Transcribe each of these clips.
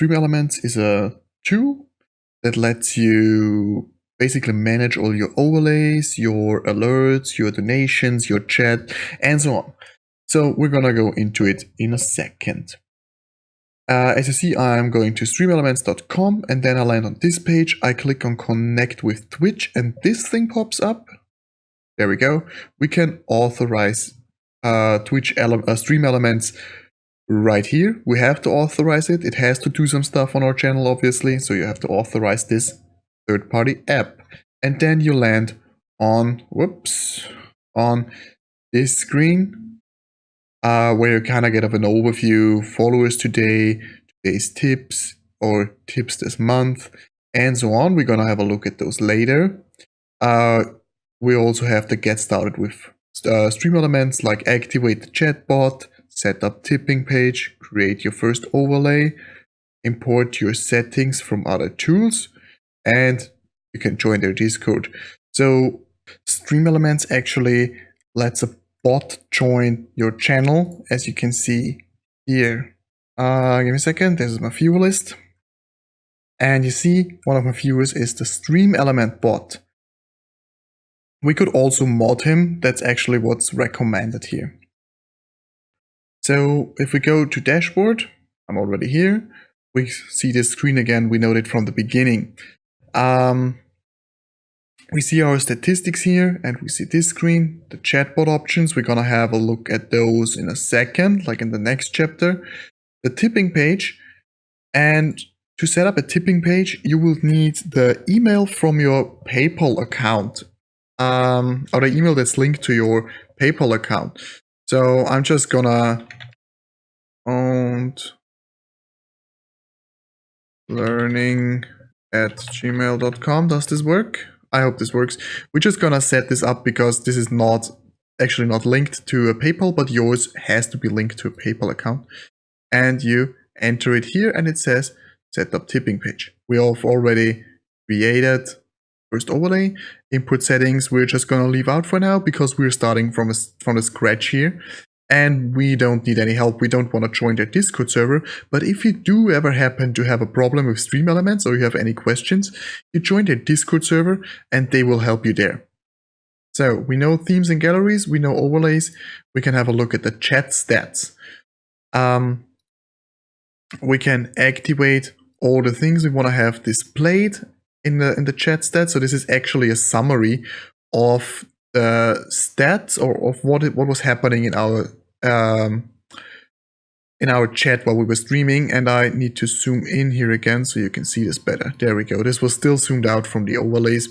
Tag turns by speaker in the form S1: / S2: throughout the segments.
S1: Streamelements is a tool that lets you basically manage all your overlays, your alerts, your donations, your chat, and so on. So we're gonna go into it in a second. As you see, I'm going to streamelements.com and then I land on this page. I click on connect with Twitch and this thing pops up. There we go. We can authorize Streamelements right here. We have to authorize it. It has to do some stuff on our channel, obviously. So you have to authorize this third-party app. And then you land on, on this screen where you kind of get an overview, followers today, today's tips, or tips this month, and so on. We're going to have a look at those later. We also have to get started with Streamelements, like activate the chatbot, set up tipping page, create your first overlay, import your settings from other tools, and you can join their Discord. So Streamelements actually lets a bot join your channel, as you can see here. Give me a second, this is my viewer list. And you see one of my viewers is the Streamelement bot. We could also mod him, that's actually what's recommended here. So if we go to dashboard, I'm already here. We see this screen again, we know it from the beginning. We see our statistics here and we see this screen, the chatbot options. We're gonna have a look at those in a second, like in the next chapter. The tipping page, and to set up a tipping page, you will need the email from your PayPal account, or the email that's linked to your PayPal account. So I'm just gonna learning@gmail.com. Does this work? I hope this works. We're just gonna set this up because this is not linked to a PayPal, but yours has to be linked to a PayPal account. And you enter it here and it says set up tipping page. We have already created first overlay. Input settings we're just gonna leave out for now because we're starting from the scratch here. And we don't need any help. We don't want to join their Discord server. But if you do ever happen to have a problem with Streamelements or you have any questions, you join their Discord server and they will help you there. So we know themes and galleries, we know overlays. We can have a look at the chat stats. We can activate all the things we want to have displayed in the chat stats. So this is actually a summary of the stats or of what was happening in our chat while we were streaming. And I need to zoom in here again so you can see this better. There we go. This was still zoomed out from the overlays.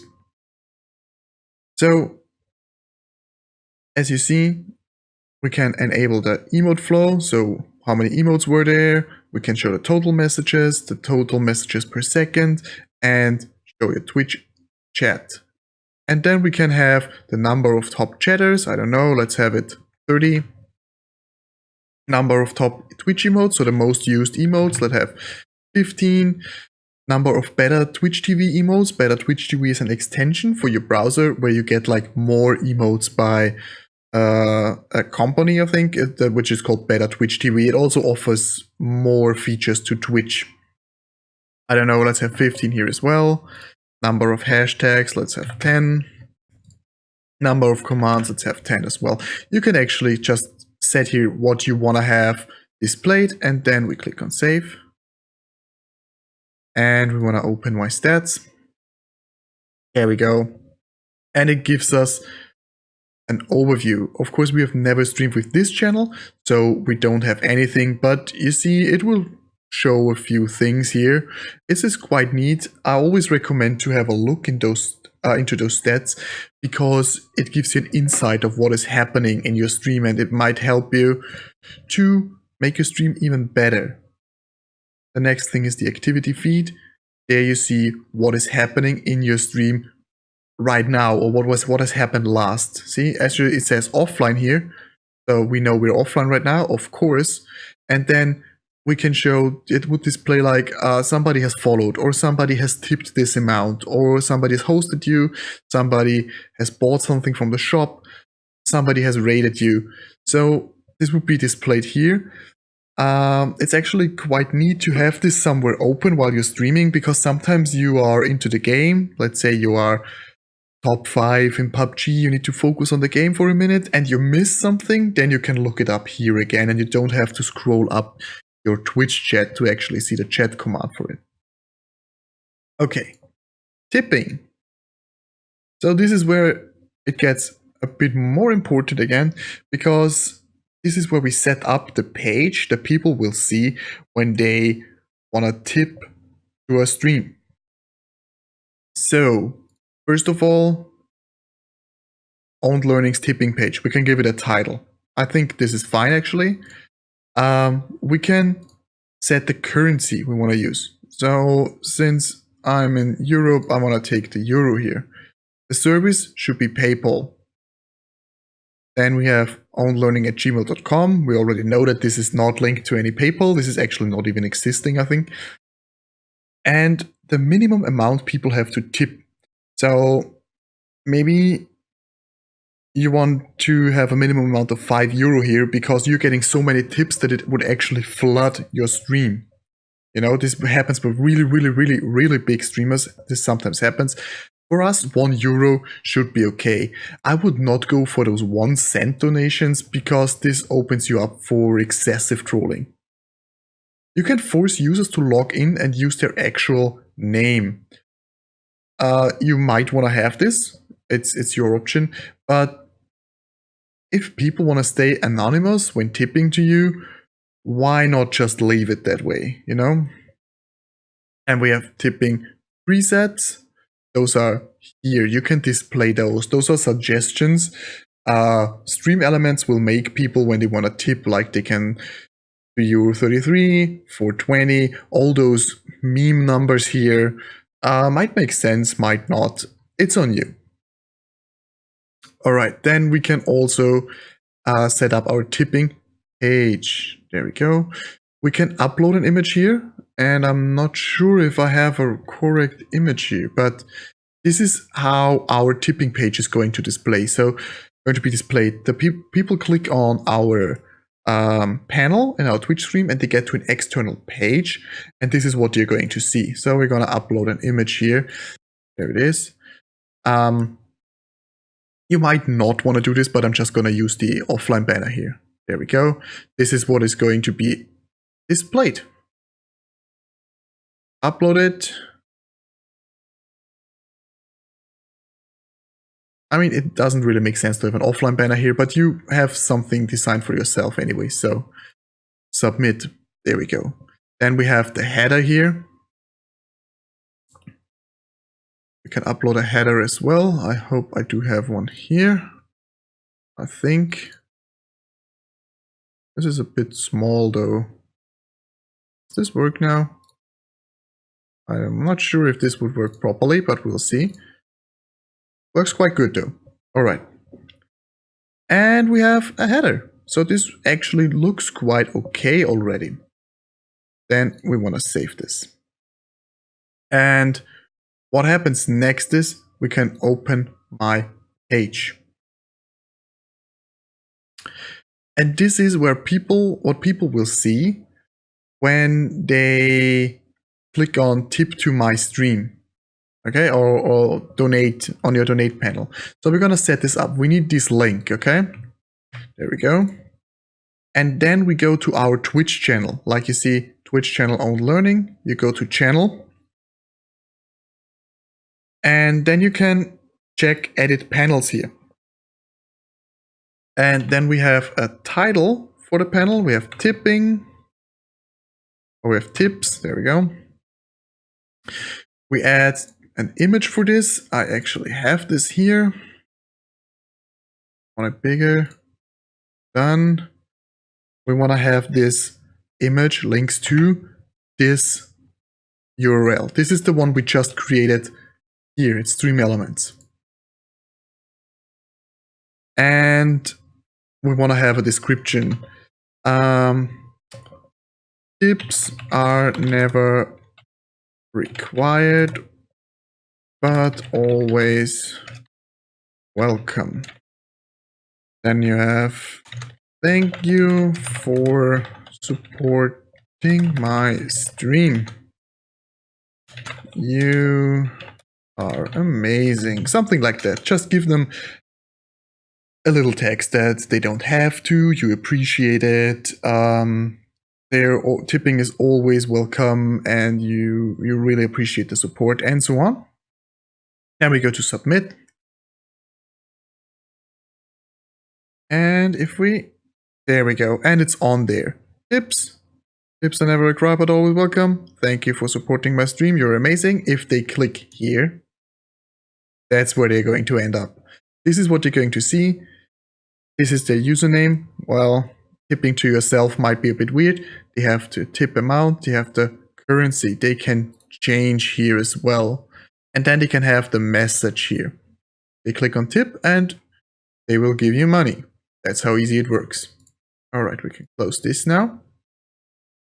S1: So as you see, we can enable the emote flow. So how many emotes were there? We can show the total messages per second, and show your Twitch chat. And then we can have the number of top chatters. I don't know, let's have it 30. Number of top Twitch emotes, so the most used emotes, let's have 15. Number of better Twitch TV emotes. Better Twitch TV is an extension for your browser where you get like more emotes by a company, I think, which is called Better Twitch TV. It also offers more features to Twitch. I don't know, let's have 15 here as well. Number of hashtags, let's have 10. Number of commands, let's have 10 as well. You can actually just set here what you want to have displayed, and then we click on save. And we want to open my stats. There we go. And it gives us an overview. Of course, we have never streamed with this channel, so we don't have anything, but you see, it will show a few things here. This is quite neat. I always recommend to have a look in into those stats because it gives you an insight of what is happening in your stream, and it might help you to make your stream even better. The next thing is the activity feed. There you see what is happening in your stream right now, or what has happened last. See, actually it says offline here, so we know we're offline right now, of course. And then we can show, it would display like somebody has followed, or somebody has tipped this amount, or somebody has hosted you, somebody has bought something from the shop, somebody has rated you. So this would be displayed here. it's actually quite neat to have this somewhere open while you're streaming, because sometimes you are into the game. Let's say you are top 5 in PUBG, you need to focus on the game for a minute and you miss something, then you can look it up here again and you don't have to scroll up your Twitch chat to actually see the chat command for it. Okay, tipping. So this is where it gets a bit more important again, because this is where we set up the page that people will see when they want to tip to a stream. So first of all, Owned Learning's tipping page. We can give it a title. I think this is fine actually. We can set the currency we want to use. So since I'm in Europe, I want to take the euro here. The service should be PayPal. Then we have ownedlearning@gmail.com. We already know that this is not linked to any PayPal. This is actually not even existing, I think. And the minimum amount people have to tip. So maybe you want to have a minimum amount of €5 here because you're getting so many tips that it would actually flood your stream. You know, this happens with really big streamers. This sometimes happens. For us, €1 should be okay. I would not go for those 1 cent donations because this opens you up for excessive trolling. You can force users to log in and use their actual name. You might want to have this. It's your option. But if people want to stay anonymous when tipping to you, why not just leave it that way, you know? And we have tipping presets. Those are here. You can display those. Those are suggestions. Streamelements will make people, when they want to tip, like they can do €33, $4.20, all those meme numbers here. Might make sense, might not. It's on you. All right, then we can also set up our tipping page. There we go. We can upload an image here, and I'm not sure if I have a correct image here, but this is how our tipping page is going to display. So going to be displayed. The people click on our panel in our Twitch stream and they get to an external page, and this is what you're going to see. So we're going to upload an image here. There it is. You might not want to do this, but I'm just going to use the offline banner here. There we go. This is what is going to be displayed. Upload it. I mean, it doesn't really make sense to have an offline banner here, but you have something designed for yourself anyway, so submit. There we go. Then we have the header here. We can upload a header as well. I hope I do have one here. I think. This is a bit small though. Does this work now? I'm not sure if this would work properly, but we'll see. Works quite good though. All right. And we have a header. So this actually looks quite okay already. Then we want to save this. And what happens next is we can open my page. And this is where what people will see when they click on tip to my stream. Okay, or donate on your donate panel. So we're gonna set this up. We need this link, okay? There we go. And then we go to our Twitch channel. Like you see, Twitch channel Owned Learning. You go to channel. And then you can check edit panels here. And then we have a title for the panel. We have tipping. Or we have tips. There we go. We add an image for this. I actually have this here. Want it bigger. Done. We want to have this image links to this URL. This is the one we just created here. It's Streamelements. And we want to have a description. Tips are never required, but always welcome. Then you have, thank you for supporting my stream. You are amazing. Something like that. Just give them a little text that they don't have to, you appreciate it. Their tipping is always welcome and you really appreciate the support and so on. Now we go to submit. And there we go. And it's on there. Tips are never required but always welcome. Thank you for supporting my stream. You're amazing. If they click here, that's where they're going to end up. This is what you're going to see. This is their username. Well, tipping to yourself might be a bit weird. They have the tip amount, they have the currency. They can change here as well. And then they can have the message here. They click on tip and they will give you money. That's how easy it works. All right, we can close this now.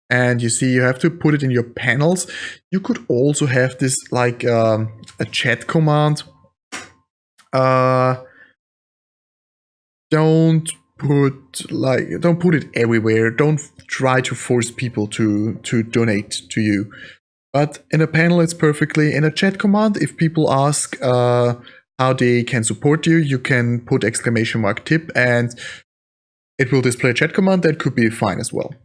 S1: And you see, you have to put it in your panels. You could also have this like a chat command. Don't put it everywhere. Don't try to force people to donate to you. But in a panel, it's perfectly. In a chat command, if people ask how they can support you, you can put !tip and it will display a chat command. That could be fine as well.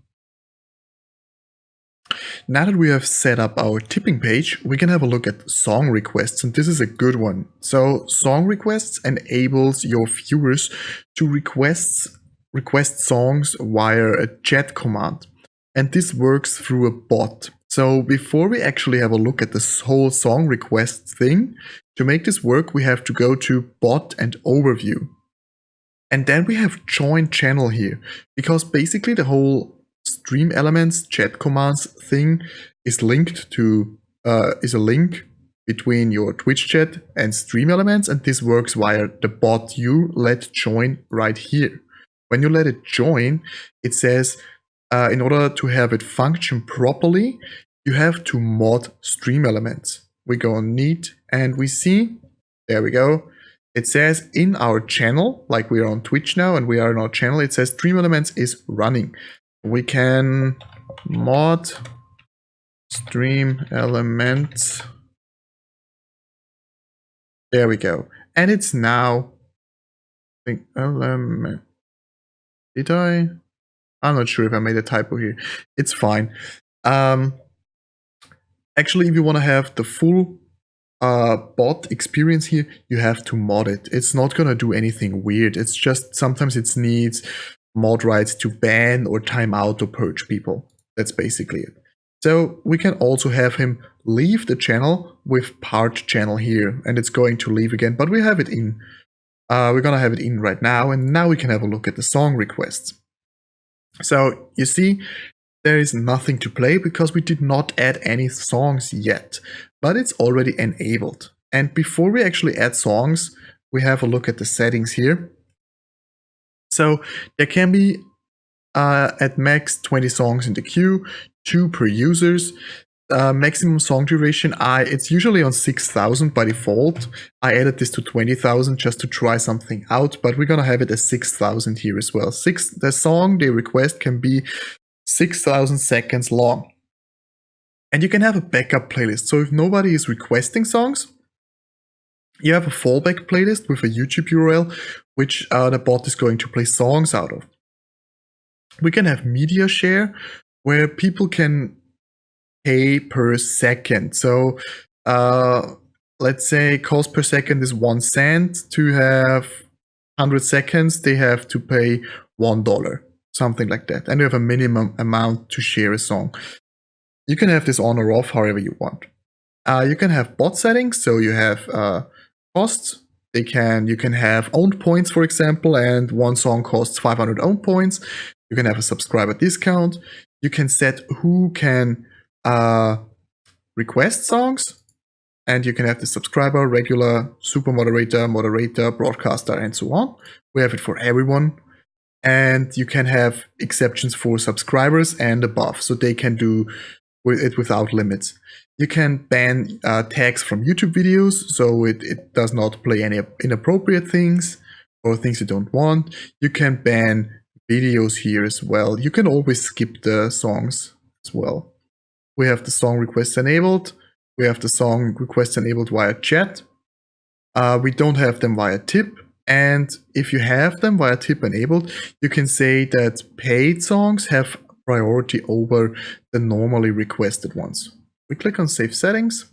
S1: Now that we have set up our tipping page, we can have a look at song requests, and this is a good one. So song requests enables your viewers to request songs via a chat command. And this works through a bot. So before we actually have a look at this whole song request thing, to make this work, we have to go to bot and overview. And then we have join channel here, because basically the whole Streamelements chat commands thing is linked to is a link between your Twitch chat and Streamelements, and this works via the bot you let join right here. When you let it join, it says in order to have it function properly, you have to mod Streamelements. We go on neat and we see, there we go. It says in our channel, like we are on Twitch now and we are in our channel, it says Streamelements is running. We can mod Streamelements. There we go. And it's now, I think, element. Did I? I'm not sure if I made a typo here. It's fine. Actually, if you want to have the full bot experience here, you have to mod it. It's not going to do anything weird. It's just sometimes it needs mod rights to ban or time out or purge people. That's basically it. So we can also have him leave the channel with part channel here, and it's going to leave again, but we have it in. We're gonna have it in right now, and now we can have a look at the song requests. So you see, there is nothing to play because we did not add any songs yet, but it's already enabled. And before we actually add songs, we have a look at the settings here. So there can be at max 20 songs in the queue, 2 per users. Maximum song duration, it's usually on 6,000 by default. I added this to 20,000 just to try something out, but we're gonna have it as 6,000 here as well. The song they request can be 6,000 seconds long. And you can have a backup playlist. So if nobody is requesting songs, you have a fallback playlist with a YouTube URL, which the bot is going to play songs out of. We can have media share, where people can pay per second. So let's say cost per second is 1 cent. To have 100 seconds, they have to pay $1, something like that. And you have a minimum amount to share a song. You can have this on or off however you want. You can have bot settings, so you have costs. You can have owned points, for example, and one song costs 500 owned points. You can have a subscriber discount. You can set who can request songs, and you can have the subscriber, regular, super moderator, moderator, broadcaster, and so on. We have it for everyone. And you can have exceptions for subscribers and above, so they can do it without limits. You can ban tags from YouTube videos, so it does not play any inappropriate things or things you don't want. You can ban videos here as well. You can always skip the songs as well. We have the song requests enabled. We have the song requests enabled via chat. We don't have them via tip. And if you have them via tip enabled, you can say that paid songs have priority over the normally requested ones. We click on Save Settings,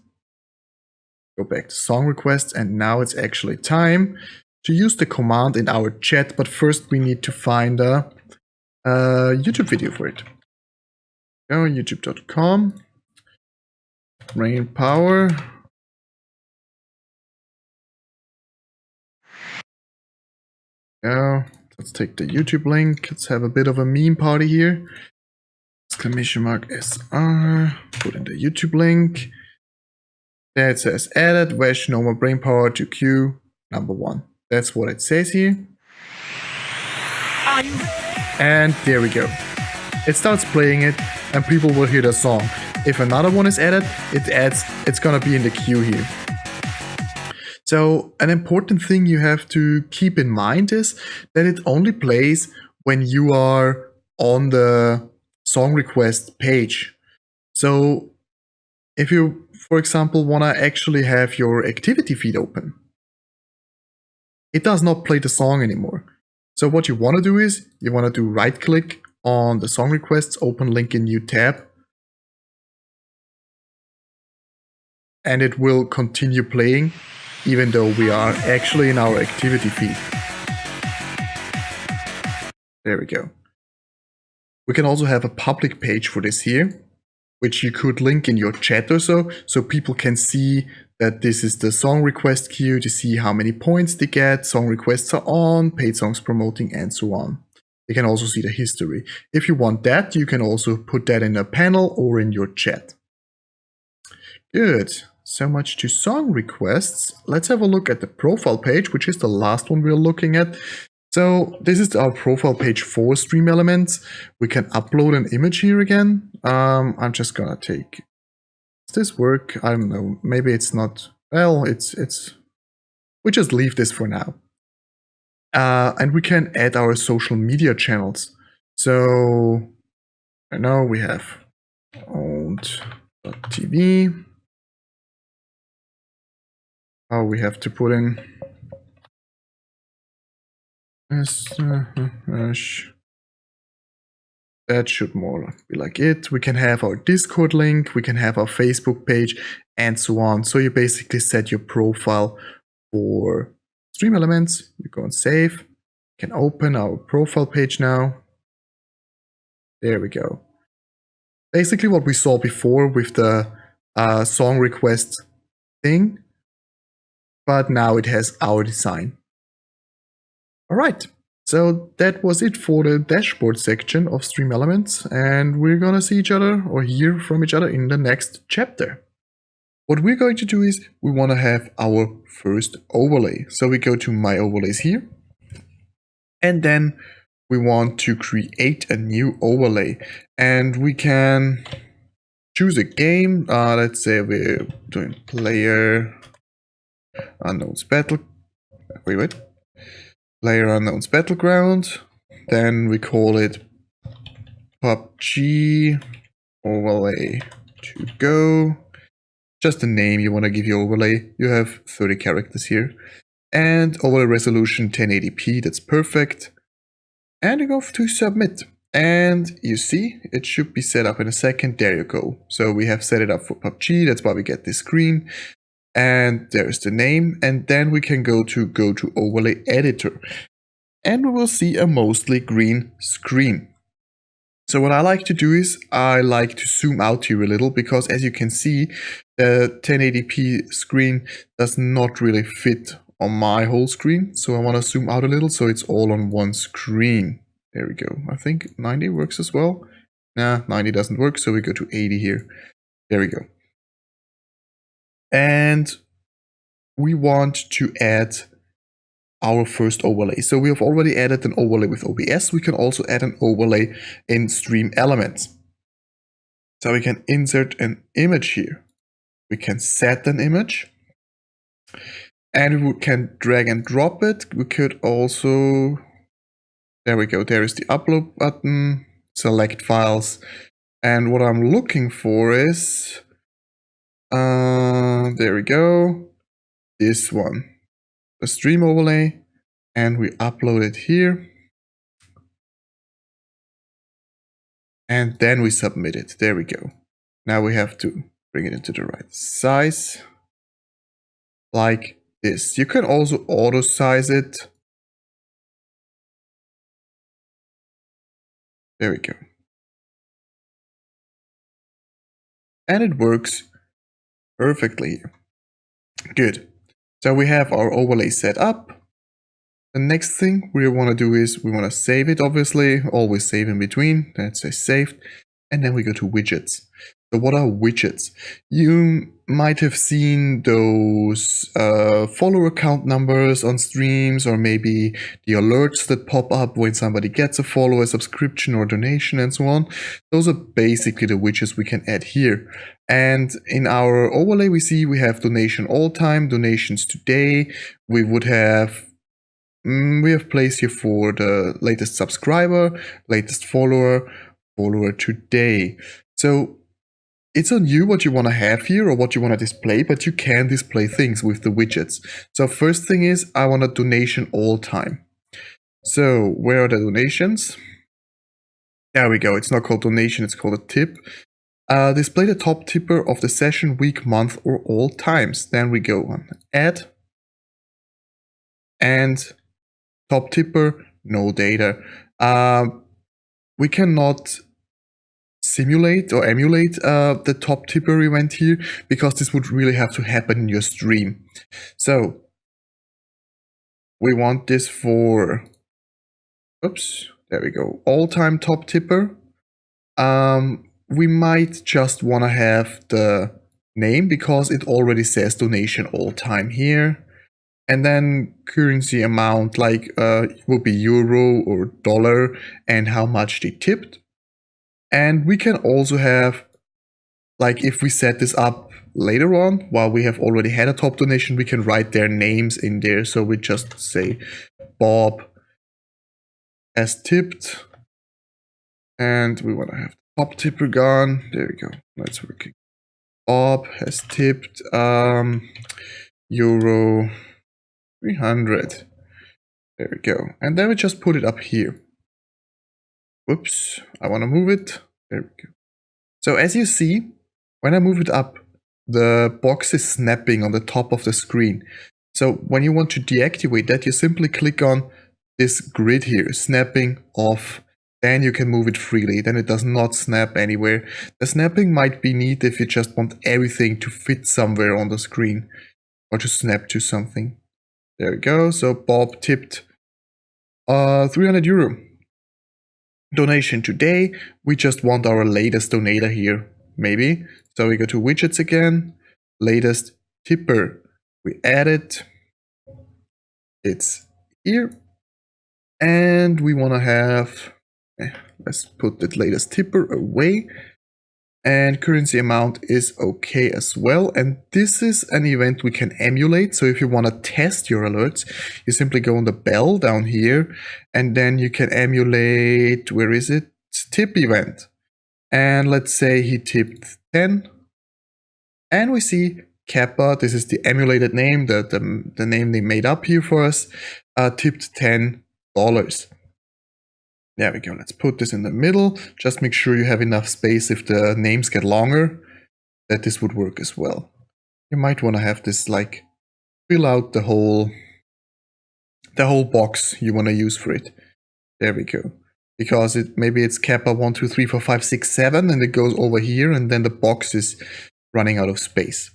S1: go back to Song Requests, and now it's actually time to use the command in our chat. But first we need to find a YouTube video for it. Go youtube.com, Rain Power. Go. Let's take the YouTube link. Let's have a bit of a meme party here. Exclamation mark SR. Put in the YouTube link. There it says added Wesh no more brain power to queue number 1. That's what it says here. And there we go. It starts playing it and people will hear the song. If another one is added, it's gonna be in the queue here. So an important thing you have to keep in mind is that it only plays when you are on the song request page. So if you, for example, want to actually have your activity feed open, it does not play the song anymore. So what you want to do is you want to do right click on the song requests, open link in new tab, and it will continue playing even though we are actually in our activity feed. There we go. We can also have a public page for this here, which you could link in your chat or so people can see that this is the song request queue, to see how many points they get, song requests are on, paid songs promoting, and so on. You can also see the history. If you want that, you can also put that in a panel or in your chat. Good. So much to song requests. Let's have a look at the profile page, which is the last one we're looking at. So this is our profile page for Streamelements. We can upload an image here again. I'm just gonna take, does this work? I don't know, maybe it's not, well, we just leave this for now. And we can add our social media channels. So I know we have owned.tv. Oh, we have to put in that should more be like it. We can have our Discord link, we can have our Facebook page, and so on. So you basically set your profile for Streamelements. You go and save. You can open our profile page now. There we go. Basically what we saw before with the song request thing, but now it has our design. All right, so that was it for the dashboard section of Streamelements, and we're gonna see each other or hear from each other in the next chapter. What we're going to do is we want to have our first overlay. So we go to My Overlays here, and then we want to create a new overlay, and we can choose a game. Let's say we're doing Player Unknown's Battle. Wait. Player Unknown's Battleground. Then we call it PUBG Overlay to go. Just the name you want to give your overlay. You have 30 characters here. And overlay resolution 1080p, that's perfect. And you go to submit. And you see, it should be set up in a second. There you go. So we have set it up for PUBG, that's why we get this screen. And there's the name, and then we can go to overlay editor, and we will see a mostly green screen. So what I like to do is I like to zoom out here a little, because as you can see, the 1080p screen does not really fit on my whole screen. So I want to zoom out a little so it's all on one screen. There we go. I think 90 works as well. Nah, 90 doesn't work, so we go to 80 here. There we go. And we want to add our first overlay. So we have already added an overlay with OBS. We can also add an overlay in Streamelements. So we can insert an image here. We can set an image. And we can drag and drop it. We could also, There we go. There is the upload button, select files. And what I'm looking for is, there we go, this one, the stream overlay, and we upload it here. And then we submit it. There we go. Now we have to bring it into the right size, like this. You can also auto size it. There we go. And it works perfectly here. Good. So we have our overlay set up. The next thing we want to do is we want to save it, obviously. Always save in between. That's a saved. And then we go to widgets. So what are widgets? You might have seen those follower count numbers on streams, or maybe the alerts that pop up when somebody gets a follow, a subscription or donation and so on. Those are basically the widgets we can add here. And in our overlay we see we have donation all time, donations today. We have placed here for the latest subscriber, latest follower, follower today. So it's on you what you want to have here or what you want to display, but you can display things with the widgets. So first thing is I want a donation all time. So where are the donations? There we go. It's not called donation, it's called a tip. Display the top tipper of the session, week, month, or all times. Then we go on add and top tipper, no data. We cannot simulate or emulate the top tipper event here, because this would really have to happen in your stream. So we want this for, oops, there we go, all-time top tipper. We might just want to have the name because it already says donation all time here. And then currency amount, like would be euro or dollar, and how much they tipped. And we can also have, like if we set this up later on, while we have already had a top donation, we can write their names in there. So we just say Bob has tipped, and we want to have the top tipper gone. There we go, that's working. Bob has tipped euro 300. There we go. And then we just put it up here. Whoops, I want to move it. There we go. So as you see, when I move it up, the box is snapping on the top of the screen. So when you want to deactivate that, you simply click on this grid here, snapping off. Then you can move it freely. Then it does not snap anywhere. The snapping might be neat if you just want everything to fit somewhere on the screen or to snap to something. There we go. So Bob tipped 300 euro. Donation today. We just want our latest donator here, maybe. So we go to widgets again. Latest tipper. We add it. It's here. And we want to have, let's put the latest tipper away. And currency amount is okay as well. And this is an event we can emulate. So if you want to test your alerts, you simply go on the bell down here, and then you can emulate, where is it? Tip event. And let's say he tipped 10. And we see Kappa, this is the emulated name, the name they made up here for us, tipped $10. There we go. Let's put this in the middle. Just make sure you have enough space if the names get longer, that this would work as well. You might want to have this like fill out the whole box you want to use for it. There we go. Because maybe it's Kappa 1, 2, 3, 4, 5, 6, 7, and it goes over here, and then the box is running out of space.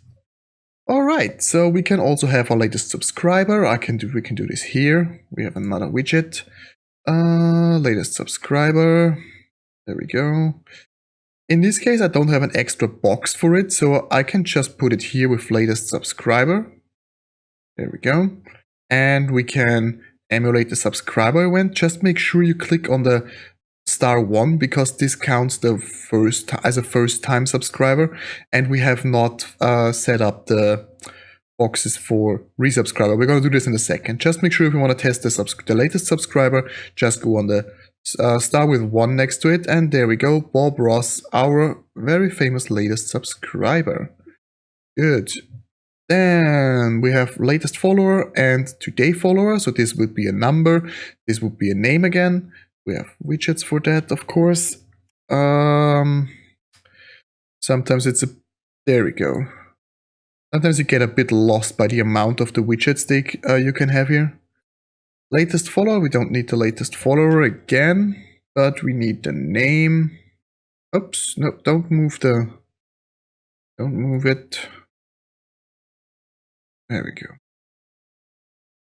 S1: All right, so we can also have our latest subscriber. We can do this here. We have another widget. Latest subscriber. There we go. In this case, I don't have an extra box for it, so I can just put it here with latest subscriber. There we go. And we can emulate the subscriber event. Just make sure you click on the *1 because this counts as a first time subscriber, and we have not set up the boxes for resubscriber. We're going to do this in a second. Just make sure if you want to test the latest subscriber, just go on the star with 1 next to it, and there we go, Bob Ross, our very famous latest subscriber. Good. Then we have latest follower and today follower, so this would be a number, this would be a name again. We have widgets for that, of course. Sometimes it's there we go. Sometimes you get a bit lost by the amount of the widgets you can have here. Latest follower, we don't need the latest follower again, but we need the name. Oops, no, don't move it. There we go.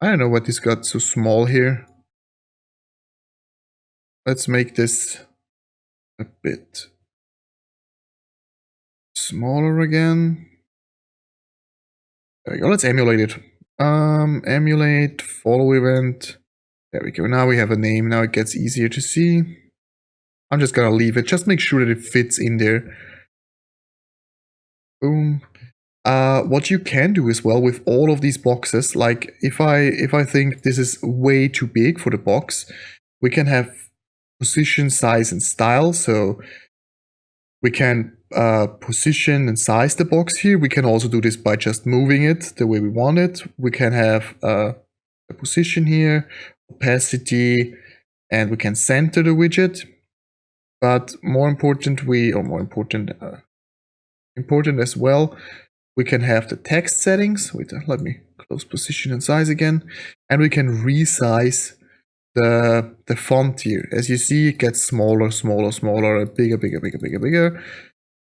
S1: I don't know what this got so small here. Let's make this a bit smaller again. There we go, let's emulate it. Emulate, follow event. There we go, now we have a name, now it gets easier to see. I'm just gonna leave it, just make sure that it fits in there. Boom. What you can do as well with all of these boxes, like if I think this is way too big for the box, we can have position, size, and style. So we can position and size the box here. We can also do this by just moving it the way we want it. We can have a position here, opacity, and we can center the widget. But more important, important as well, we can have the text settings. Wait, let me close position and size again, and we can resize the font here. As you see, it gets smaller, and bigger.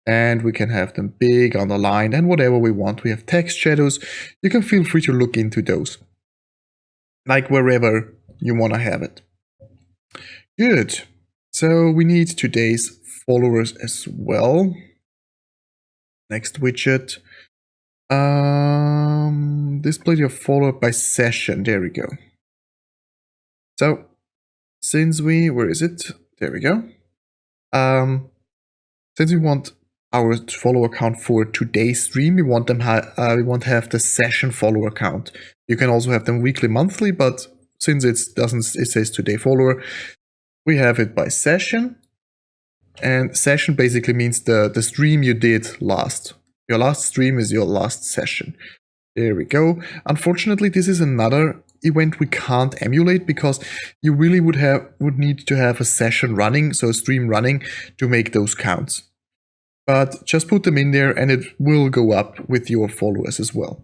S1: And we can have them big, underlined, and whatever we want. We have text shadows. You can feel free to look into those, like wherever you want to have it. Good. So we need today's followers as well. Next widget. Display your follower by session. There we go. So since where is it? There we go. Since we want our follower count for today's stream, we want to have the session follower count. You can also have them weekly, monthly, but since it says today follower, we have it by session. And session basically means the stream you did last. Your last stream is your last session. There we go. Unfortunately, this is another event we can't emulate because you really would need to have a session running, so a stream running, to make those counts. But just put them in there and it will go up with your followers as well.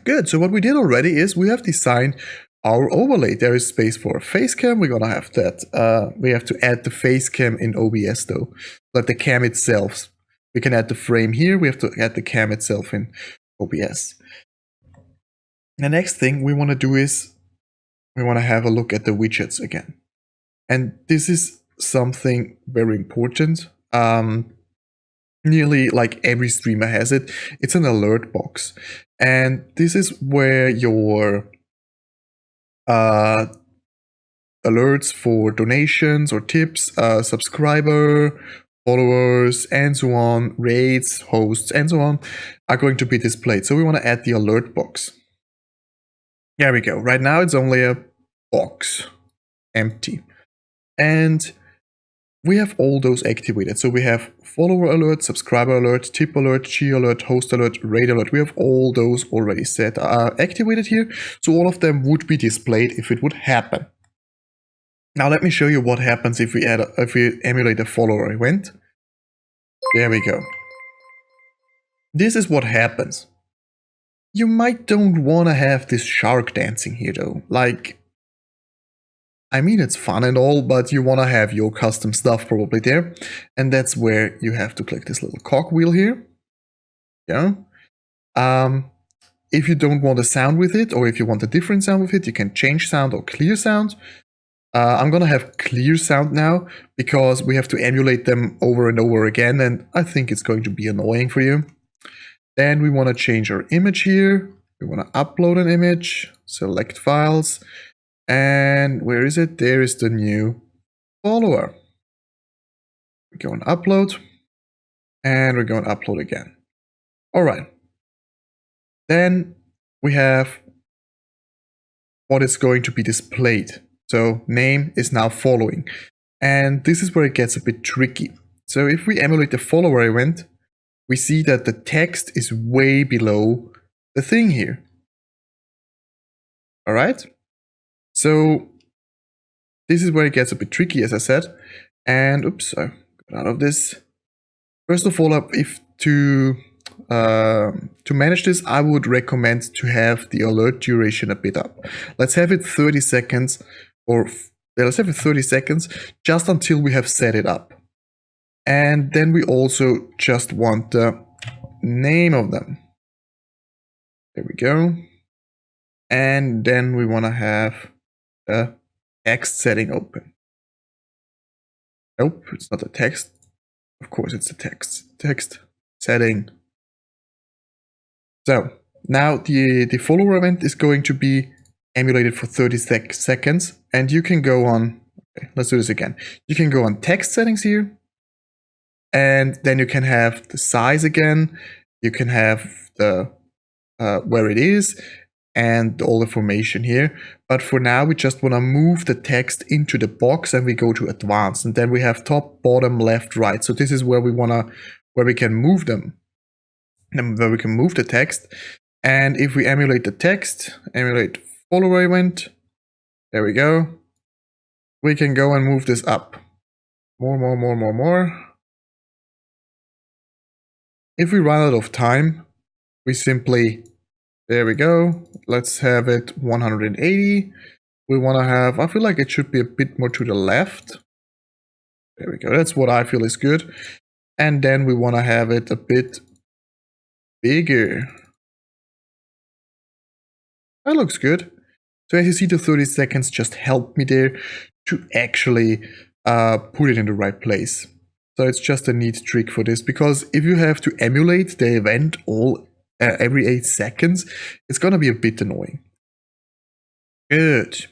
S1: Good, so what we did already is we have designed our overlay. There is space for a face cam. We're gonna have that. We have to add the face cam in OBS though, but the cam itself. We can add the frame here. We have to add the cam itself in OBS. The next thing we want to do is we want to have a look at the widgets again. And this is something very important. Nearly like every streamer has it. It's an alert box. And this is where your alerts for donations or tips, subscriber, followers, and so on, raids, hosts, and so on, are going to be displayed. So we want to add the alert box. There we go. Right now it's only a box, empty. And we have all those activated. So we have follower alert, subscriber alert, tip alert, G alert, host alert, raid alert. We have all those already set activated here. So all of them would be displayed if it would happen. Now let me show you what happens if we emulate a follower event. There we go. This is what happens. You might don't want to have this shark dancing here though. Like, I mean, it's fun and all, but you want to have your custom stuff probably there. And that's where you have to click this little cogwheel here. Yeah. If you don't want a sound with it, or if you want a different sound with it, you can change sound or clear sound. I'm gonna have clear sound now because we have to emulate them over and over again, and I think it's going to be annoying for you. Then we want to change our image here. We want to upload an image, select files, and where is it? There is the new follower. We go and upload, and we're going to upload again. All right. Then we have what is going to be displayed. So name is now following. And this is where it gets a bit tricky. So if we emulate the follower event, we see that the text is way below the thing here. All right. So this is where it gets a bit tricky, as I said. And oops, I got out of this. First of all, if to manage this, I would recommend to have the alert duration a bit up. Let's have it 30 seconds, or let's have it 30 seconds just until we have set it up. And then we also just want the name of them. There we go. And then we want to have the text setting open. Nope, it's not a text. Of course, it's a text setting. So now the follower event is going to be emulated for 30 seconds, and you can go on. Okay, let's do this again. You can go on text settings here, and then you can have the size again. You can have the where it is and all the information here. But for now, we just want to move the text into the box, and we go to advanced, and then we have top, bottom, left, right. So this is where we can move them, and where we can move the text. And if we emulate the text, emulate follower event, there we go. We can go and move this up. More. If we run out of time, we simply, there we go. Let's have it 180. We want to have, I feel like it should be a bit more to the left. There we go. That's what I feel is good. And then we want to have it a bit bigger. That looks good. So as you see, the 30 seconds just helped me there to actually put it in the right place. So it's just a neat trick for this, because if you have to emulate the event every 8 seconds, it's gonna be a bit annoying. Good.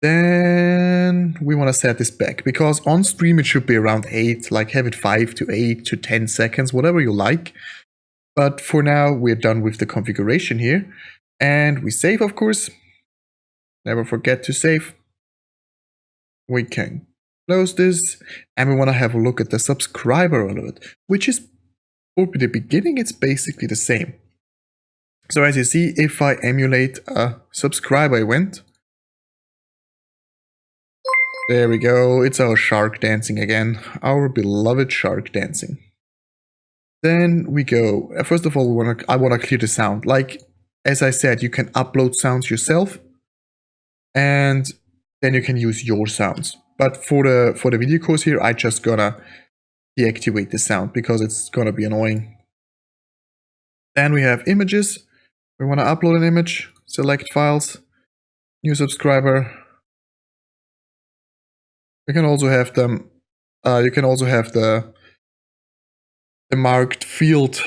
S1: Then we want to set this back, because on stream it should be around 8, like have it 5 to 8 to 10 seconds, whatever you like. But for now, we're done with the configuration here. And we save, of course. Never forget to save. We can close this, and we want to have a look at the subscriber alert, which is, for the beginning, it's basically the same. So as you see, if I emulate a subscriber event, there we go, it's our shark dancing again, our beloved shark dancing. Then we go, first of all, I want to clear the sound. Like, as I said, you can upload sounds yourself, and then you can use your sounds. But for the video course here, I just gonna deactivate the sound because it's gonna be annoying. Then we have images. We want to upload an image, select files, new subscriber. We can also have them. You can also have the marked field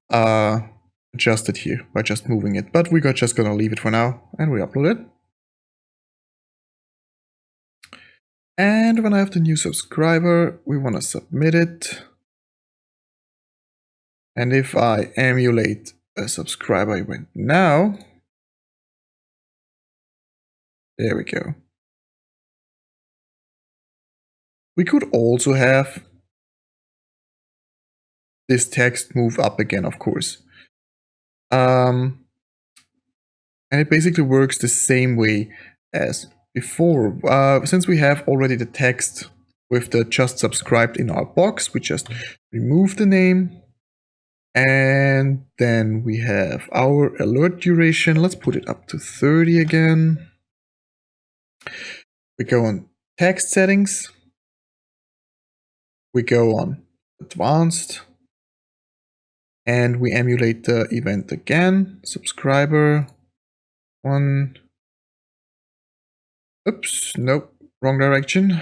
S1: adjusted here by just moving it. But we're just gonna leave it for now, and we upload it. And when I have the new subscriber, we want to submit it. And if I emulate a subscriber event now, there we go. We could also have this text move up again, of course. And it basically works the same way as before. Since we have already the text with the just subscribed in our box, we just remove the name. And then we have our alert duration. Let's put it up to 30 again. We go on text settings. We go on advanced. And we emulate the event again. Subscriber 1. Oops, nope, wrong direction.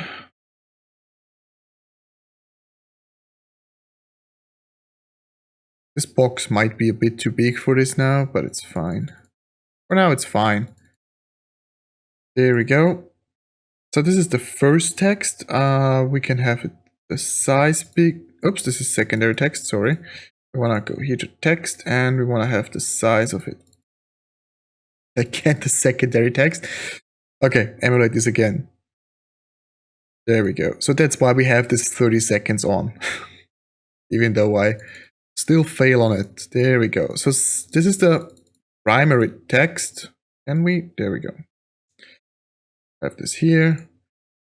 S1: This box might be a bit too big for this now, but it's fine. For now, it's fine. There we go. So this is the first text. We can have it the size big. Oops, this is secondary text, sorry. We want to go here to text and we want to have the size of it. Again, the secondary text. Okay, emulate this again. There we go. So that's why we have this 30 seconds on. Even though I still fail on it. There we go. So this is the primary text. Can we? There we go. Have this here.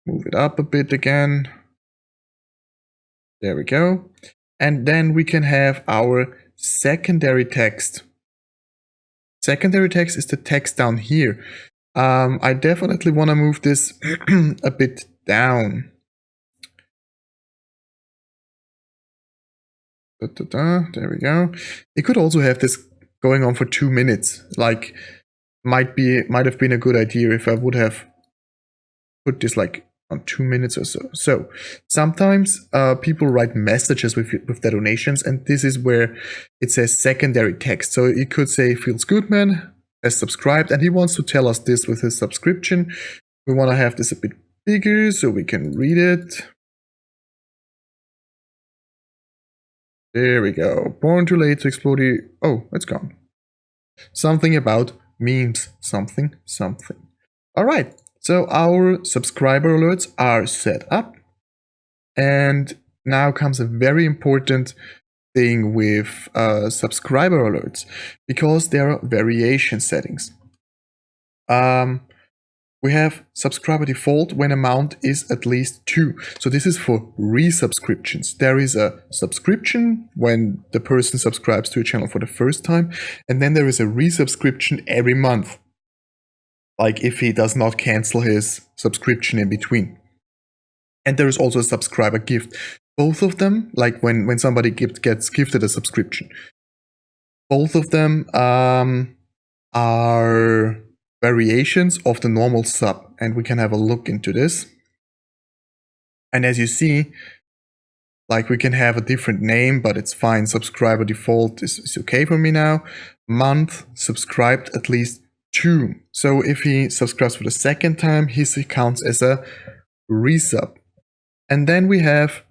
S1: Move it up a bit again. There we go. And then we can have our secondary text. Secondary text is the text down here. I definitely want to move this a bit down. There we go. It could also have this going on for 2 minutes. Like, might have been a good idea if I would have put this like on 2 minutes or so. So sometimes people write messages with their donations, and this is where it says secondary text. So it could say "Feels good, man has subscribed," and he wants to tell us this with his subscription. We want to have this a bit bigger so we can read it. There we go. Born too late to explore the... Oh, it's gone. Something about memes. Something. All right. So our subscriber alerts are set up. And now comes a very important thing with subscriber alerts, because there are variation settings. We have subscriber default when amount is at least 2. So this is for resubscriptions. There is a subscription when the person subscribes to a channel for the first time, and then there is a resubscription every month. Like if he does not cancel his subscription in between. And there is also a subscriber gift. Both of them, like when somebody gets gifted a subscription, both of them are variations of the normal sub, and we can have a look into this. And as you see, like we can have a different name, but it's fine. Subscriber default is okay for me now. Month, subscribed at least 2. So if he subscribes for the second time, he counts as a resub. And then we have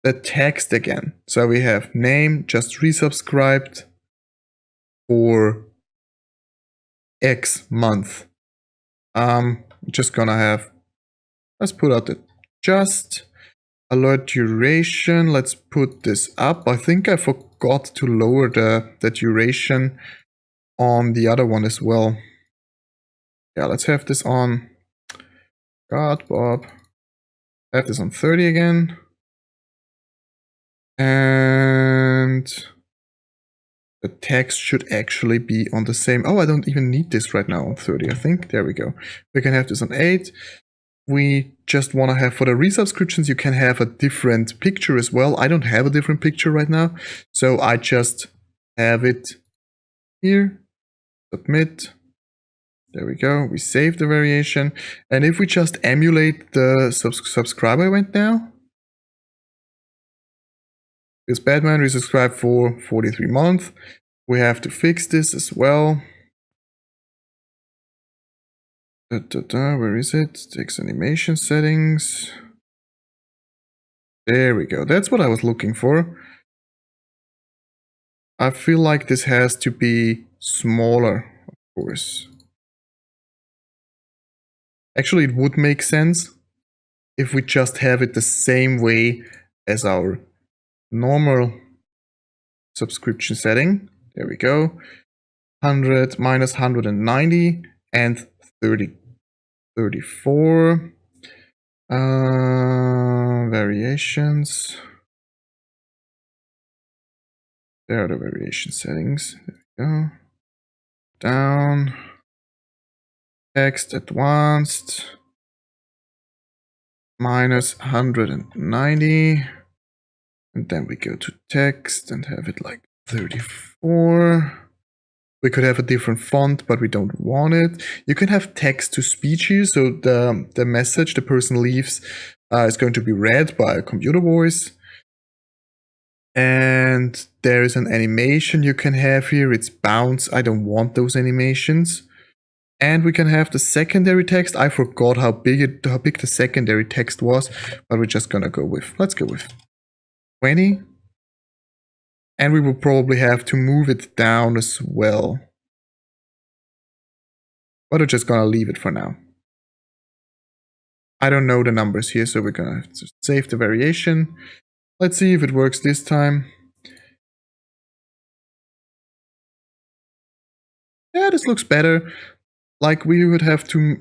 S1: the text again. So we have name, just resubscribed for X month. Just gonna have, let's put out the just alert duration. Let's put this up. I think I forgot to lower the duration on the other one as well. Yeah, let's have this on. God, Bob. Have this on 30 again. And the text should actually be on the same. Oh, I don't even need this right now on 30, I think. There we go. We can have this on 8. We just want to have, for the resubscriptions, you can have a different picture as well. I don't have a different picture right now, so I just have it here. Submit. There we go. We save the variation. And if we just emulate the subscriber event now, this Batman resubscribed for 43 months. We have to fix this as well. Where is it? Text animation settings. There we go. That's what I was looking for. I feel like this has to be smaller, of course. Actually, it would make sense if we just have it the same way as our normal subscription setting. There we go. 100 minus 190 and 30. 34. Variations. There are the variation settings. There we go. Down. Text advanced. Minus 190. And then we go to text and have it like 34. We could have a different font, but we don't want it. You can have text to speech here, so the message the person leaves is going to be read by a computer voice. And there is an animation you can have here. It's bounce. I don't want those animations. And we can have the secondary text. I forgot how big the secondary text was, but we're just gonna go with, let's go with 20. And we will probably have to move it down as well. But we're just gonna leave it for now. I don't know the numbers here, so we're gonna have to save the variation. Let's see if it works this time. Yeah, this looks better. Like we would have to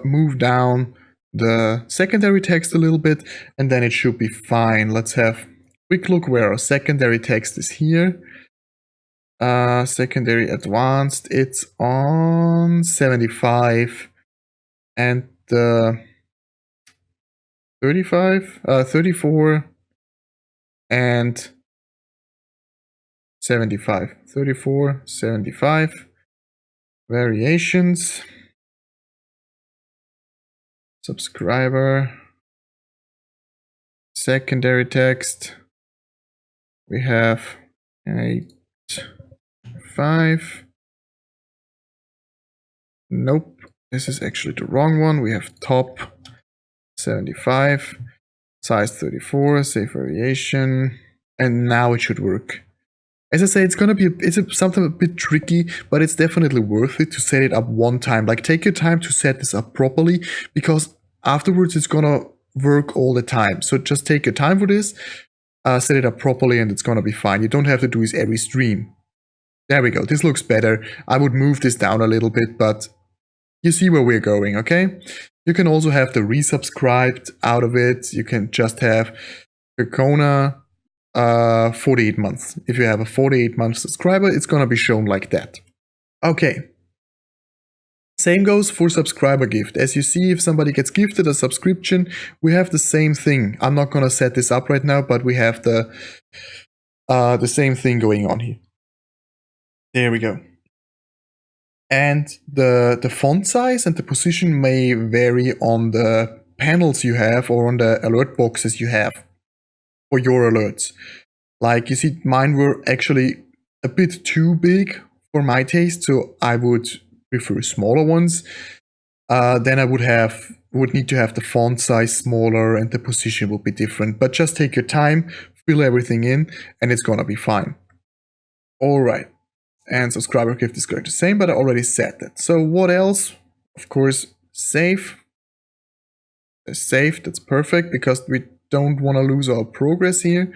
S1: move down the secondary text a little bit, and then it should be fine. Let's have a quick look where our secondary text is here. Secondary advanced, it's on 75, and 34 and 75. 34, 75. Variations. Subscriber. Secondary text. We have 8, 5. Nope, this is actually the wrong one. We have top 75, size 34, save variation, and now it should work. As I say, it's something a bit tricky, but it's definitely worth it to set it up one time. Like, take your time to set this up properly, because afterwards it's gonna work all the time. So just take your time for this, set it up properly, and it's gonna be fine. You don't have to do this every stream. There we go, this looks better. I would move this down a little bit, but you see where we're going, okay? You can also have the resubscribed out of it. You can just have Kakona 48 months. If you have a 48-month subscriber, it's gonna be shown like that. Okay. Same goes for subscriber gift. As you see, if somebody gets gifted a subscription, we have the same thing. I'm not gonna set this up right now, but we have the same thing going on here. There we go. And the font size and the position may vary on the panels you have or on the alert boxes you have for your alerts. Like, you see, mine were actually a bit too big for my taste, so I would prefer smaller ones. Then I would need to have the font size smaller and the position would be different. But just take your time, fill everything in, and it's gonna be fine. All right. And subscriber gift is going the same, but I already said that. So what else? Of course, save. Save, that's perfect, because we don't want to lose our progress here.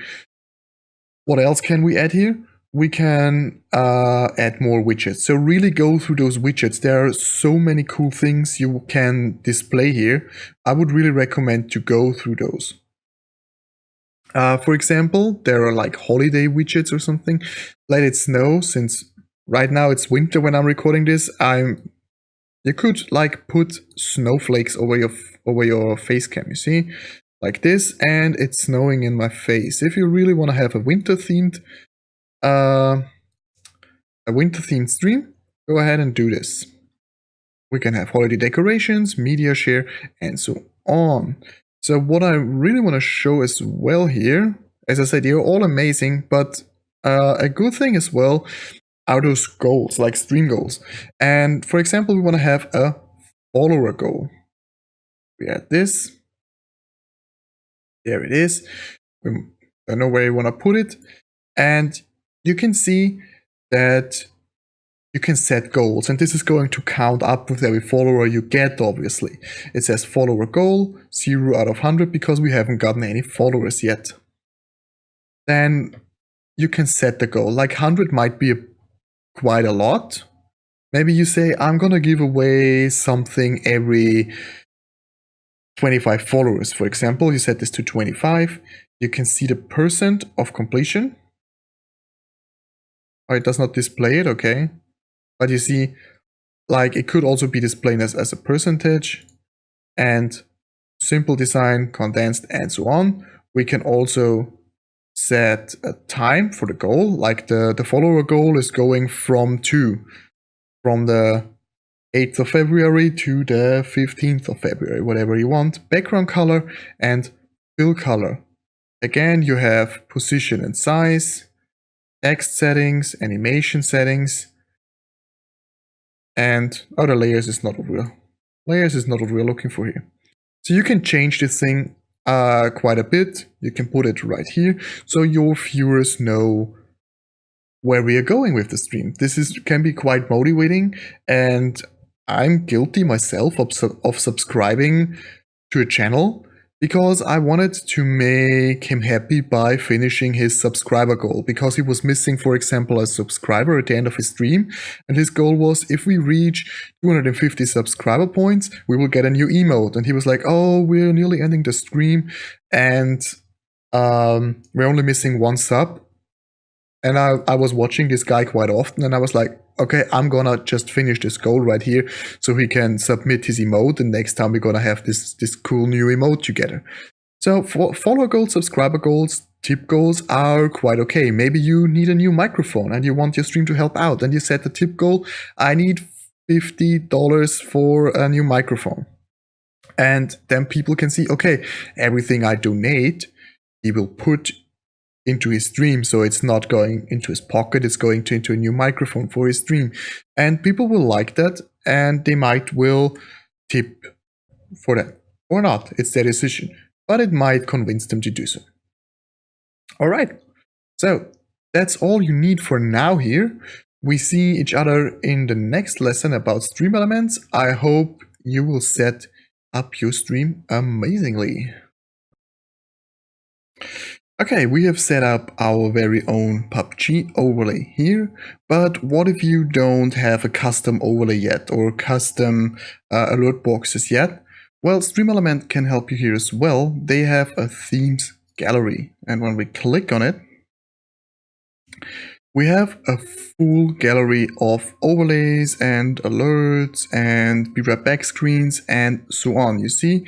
S1: What else can we add here? We can add more widgets. So really go through those widgets. There are so many cool things you can display here. I would really recommend to go through those. For example, there are like holiday widgets or something. Let it snow, since right now it's winter when I'm recording this. You could like put snowflakes over your face cam, you see, like this, and it's snowing in my face. If you really want to have a winter themed stream, go ahead and do this. We can have holiday decorations, media share, and so on. So what I really want to show as well here, as I said, they're all amazing, but a good thing as well are those goals, like stream goals. And for example, we want to have a follower goal. We add this. There it is. We don't know where you want to put it. And you can see that you can set goals, and this is going to count up with every follower you get, obviously. It says follower goal, 0 out of 100, because we haven't gotten any followers yet. Then you can set the goal. Like 100 might be quite a lot. Maybe you say, I'm gonna give away something every 25 followers. For example, you set this to 25. You can see the percent of completion. Oh, it does not display it, okay. But you see, like, it could also be displayed as a percentage, and simple design, condensed, and so on. We can also set a time for the goal, like the follower goal is going from the 8th of February to the 15th of February, whatever you want. Background color and fill color. Again, you have position and size, text settings, animation settings, and the layers is not what we're looking for here. So you can change this thing quite a bit. You can put it right here, so your viewers know where we are going with the stream. This can be quite motivating, and I'm guilty myself of subscribing to a channel because I wanted to make him happy by finishing his subscriber goal, because he was missing, for example, a subscriber at the end of his stream, and his goal was, if we reach 250 subscriber points, we will get a new emote. And he was like, oh, we're nearly ending the stream, and we're only missing one sub. And I was watching this guy quite often, and I was like, okay, I'm gonna just finish this goal right here so he can submit his emote, and next time we're gonna have this cool new emote together. So for follower goals, subscriber goals, tip goals are quite okay. Maybe you need a new microphone and you want your stream to help out, and you set the tip goal, I need $50 for a new microphone. And then people can see, okay, everything I donate, he will put into his stream, so it's not going into his pocket, it's going into a new microphone for his stream. And people will like that, and they might will tip for that or not. It's their decision, but it might convince them to do so. All right, so that's all you need for now here. We see each other in the next lesson about Streamelements. I hope you will set up your stream amazingly. Okay, we have set up our very own PUBG overlay here, but what if you don't have a custom overlay yet, or custom alert boxes yet? Well, Streamelement can help you here as well. They have a themes gallery, and when we click on it, we have a full gallery of overlays and alerts and be right back screens and so on. You see,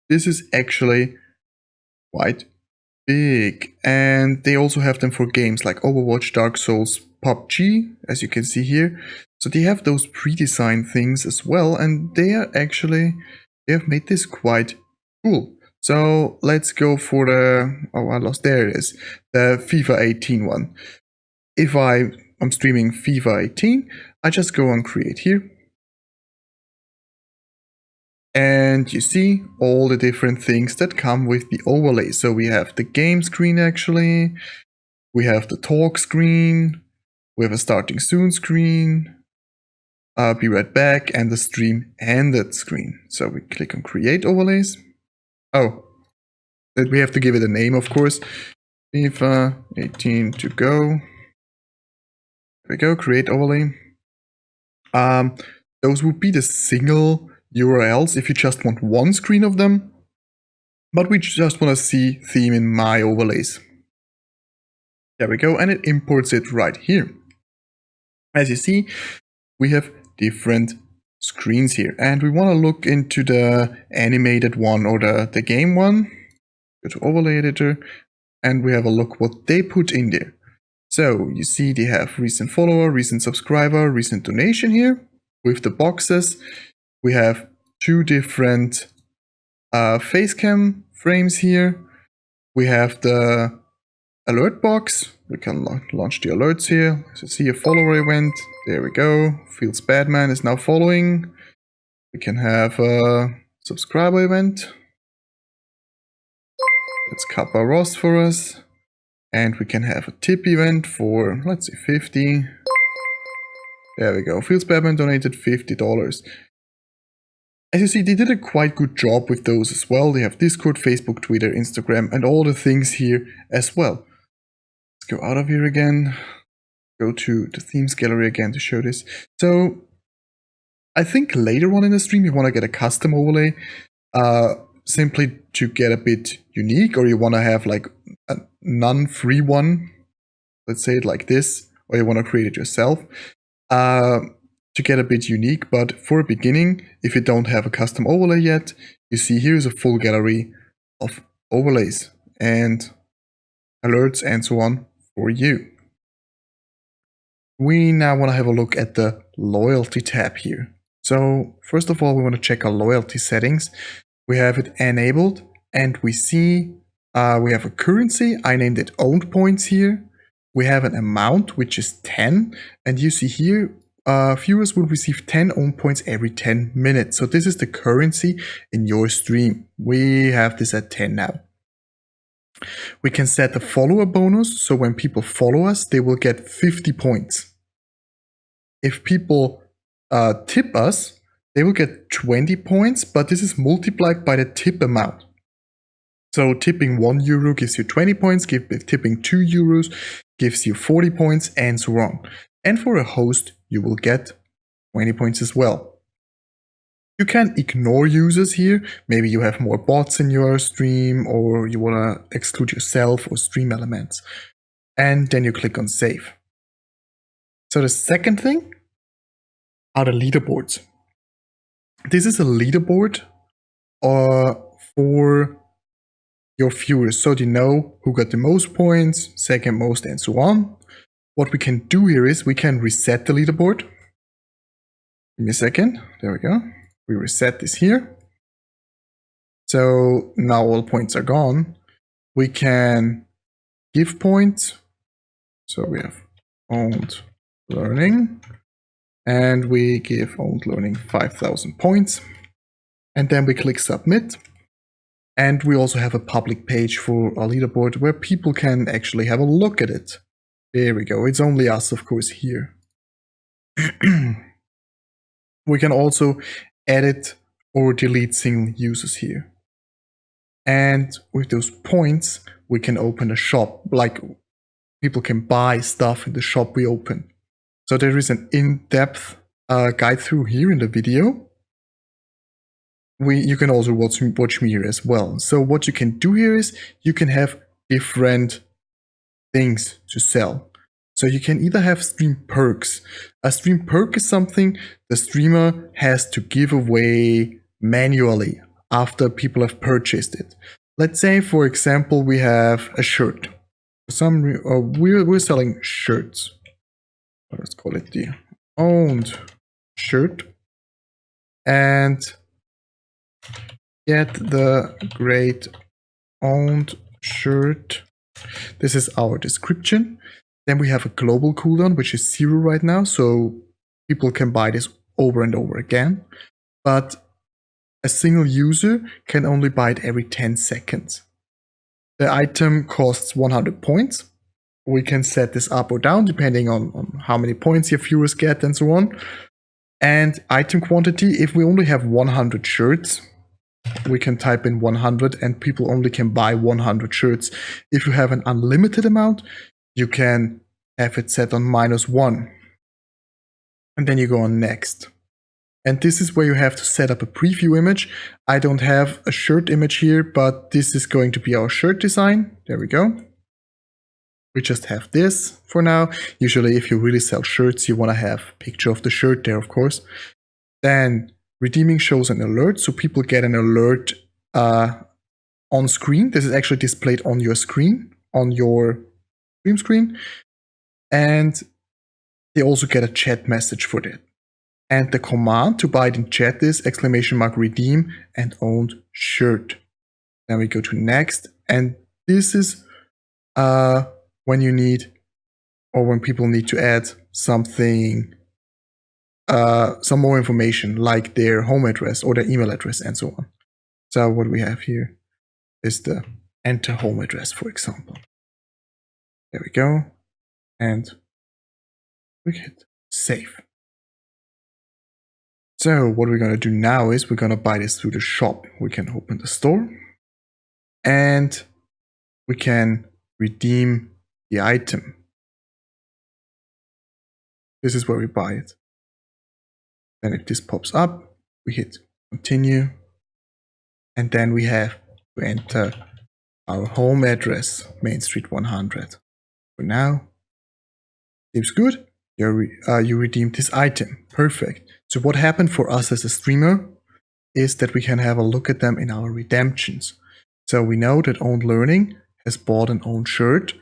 S1: this is actually quite big, and they also have them for games like Overwatch, Dark Souls, PUBG, as you can see here. So they have those pre-designed things as well, and they have made this quite cool. So let's go for there it is, the FIFA 18 one. If I'm streaming FIFA 18, I just go on create here. And you see all the different things that come with the overlay. So we have the game screen actually, we have the talk screen, we have a starting soon screen, be right back, and the stream ended screen. So we click on create overlays. Oh, we have to give it a name, of course. FIFA 18 to go. There we go, create overlay. Those would be the single URLs if you just want one screen of them, but we just want to see theme in my overlays. There we go, and it imports it right here. As you see, we have different screens here, and we want to look into the animated one or the game one. Go to overlay editor, and we have a look what they put in there. So you see they have recent follower, recent subscriber, recent donation here with the boxes. We have two different face cam frames here. We have the alert box. We can launch the alerts here. So see a follower event. There we go. Feels Badman is now following. We can have a subscriber event. That's Kappa Ross for us. And we can have a tip event for, let's see, 50. There we go. Feels Badman donated $50. As you see, they did a quite good job with those as well. They have Discord, Facebook, Twitter, Instagram, and all the things here as well. Let's go out of here again. Go to the themes gallery again to show this. So I think later on in the stream, you want to get a custom overlay simply to get a bit unique, or you want to have like a non-free one. Let's say it like this, or you want to create it yourself. To get a bit unique, but for a beginning, if you don't have a custom overlay yet, you see here's a full gallery of overlays and alerts and so on for you. We now want to have a look at the loyalty tab here. So first of all, we want to check our loyalty settings. We have it enabled, and we see we have a currency. I named it owned points here. We have an amount, which is 10, and you see here viewers will receive 10 own points every 10 minutes. So this is the currency in your stream. We have this at 10 now. We can set a follower bonus, so when people follow us, they will get 50 points. If people tip us, they will get 20 points, but this is multiplied by the tip amount. So tipping €1 gives you 20 points, tipping €2 gives you 40 points, and so on. And for a host, you will get 20 points as well. You can ignore users here. Maybe you have more bots in your stream, or you want to exclude yourself or Streamelements. And then you click on save. So the second thing are the leaderboards. This is a leaderboard for your viewers, so they know who got the most points, second most, and so on. What we can do here is we can reset the leaderboard. Give me a second. There we go. We reset this here. So now all points are gone. We can give points. So we have owned learning, and we give owned learning 5,000 points. And then we click submit. And we also have a public page for our leaderboard where people can actually have a look at it. There we go. It's only us, of course, here. We can also edit or delete single users here. And with those points, we can open a shop, like people can buy stuff in the shop we open. So there is an in-depth guide through here in the video. You can also watch me here as well. So what you can do here is you can have different things to sell. So you can either have stream perks. A stream perk is something the streamer has to give away manually after people have purchased it. Let's say, for example, we have a shirt. We're selling shirts. Let's call it the owned shirt. And get the great owned shirt. This is our description. Then we have a global cooldown, which is 0 right now, so people can buy this over and over again. But a single user can only buy it every 10 seconds. The item costs 100 points. We can set this up or down depending on how many points your viewers get and so on. And item quantity, if we only have 100 shirts, we can type in 100 and people only can buy 100 shirts. If you have an unlimited amount, you can have it set on -1. And then you go on next. And this is where you have to set up a preview image. I don't have a shirt image here, but this is going to be our shirt design. There we go. We just have this for now. Usually if you really sell shirts, you want to have a picture of the shirt there, of course. Then redeeming shows an alert, so people get an alert on screen. This is actually displayed on your screen, on your stream screen. And they also get a chat message for that. And the command to buy it in chat is !redeem and owned shirt. Then we go to next. And this is when you need, or when people need to add something, some more information like their home address or their email address and so on. So what we have here is the enter home address, for example. There we go. And we hit save. So what we're going to do now is we're going to buy this through the shop. We can open the store and we can redeem the item. This is where we buy it. Then if this pops up, we hit continue. And then we have to enter our home address, Main Street 100. For now, seems good. You redeemed this item. Perfect. So what happened for us as a streamer is that we can have a look at them in our redemptions. So we know that Owned Learning has bought an owned shirt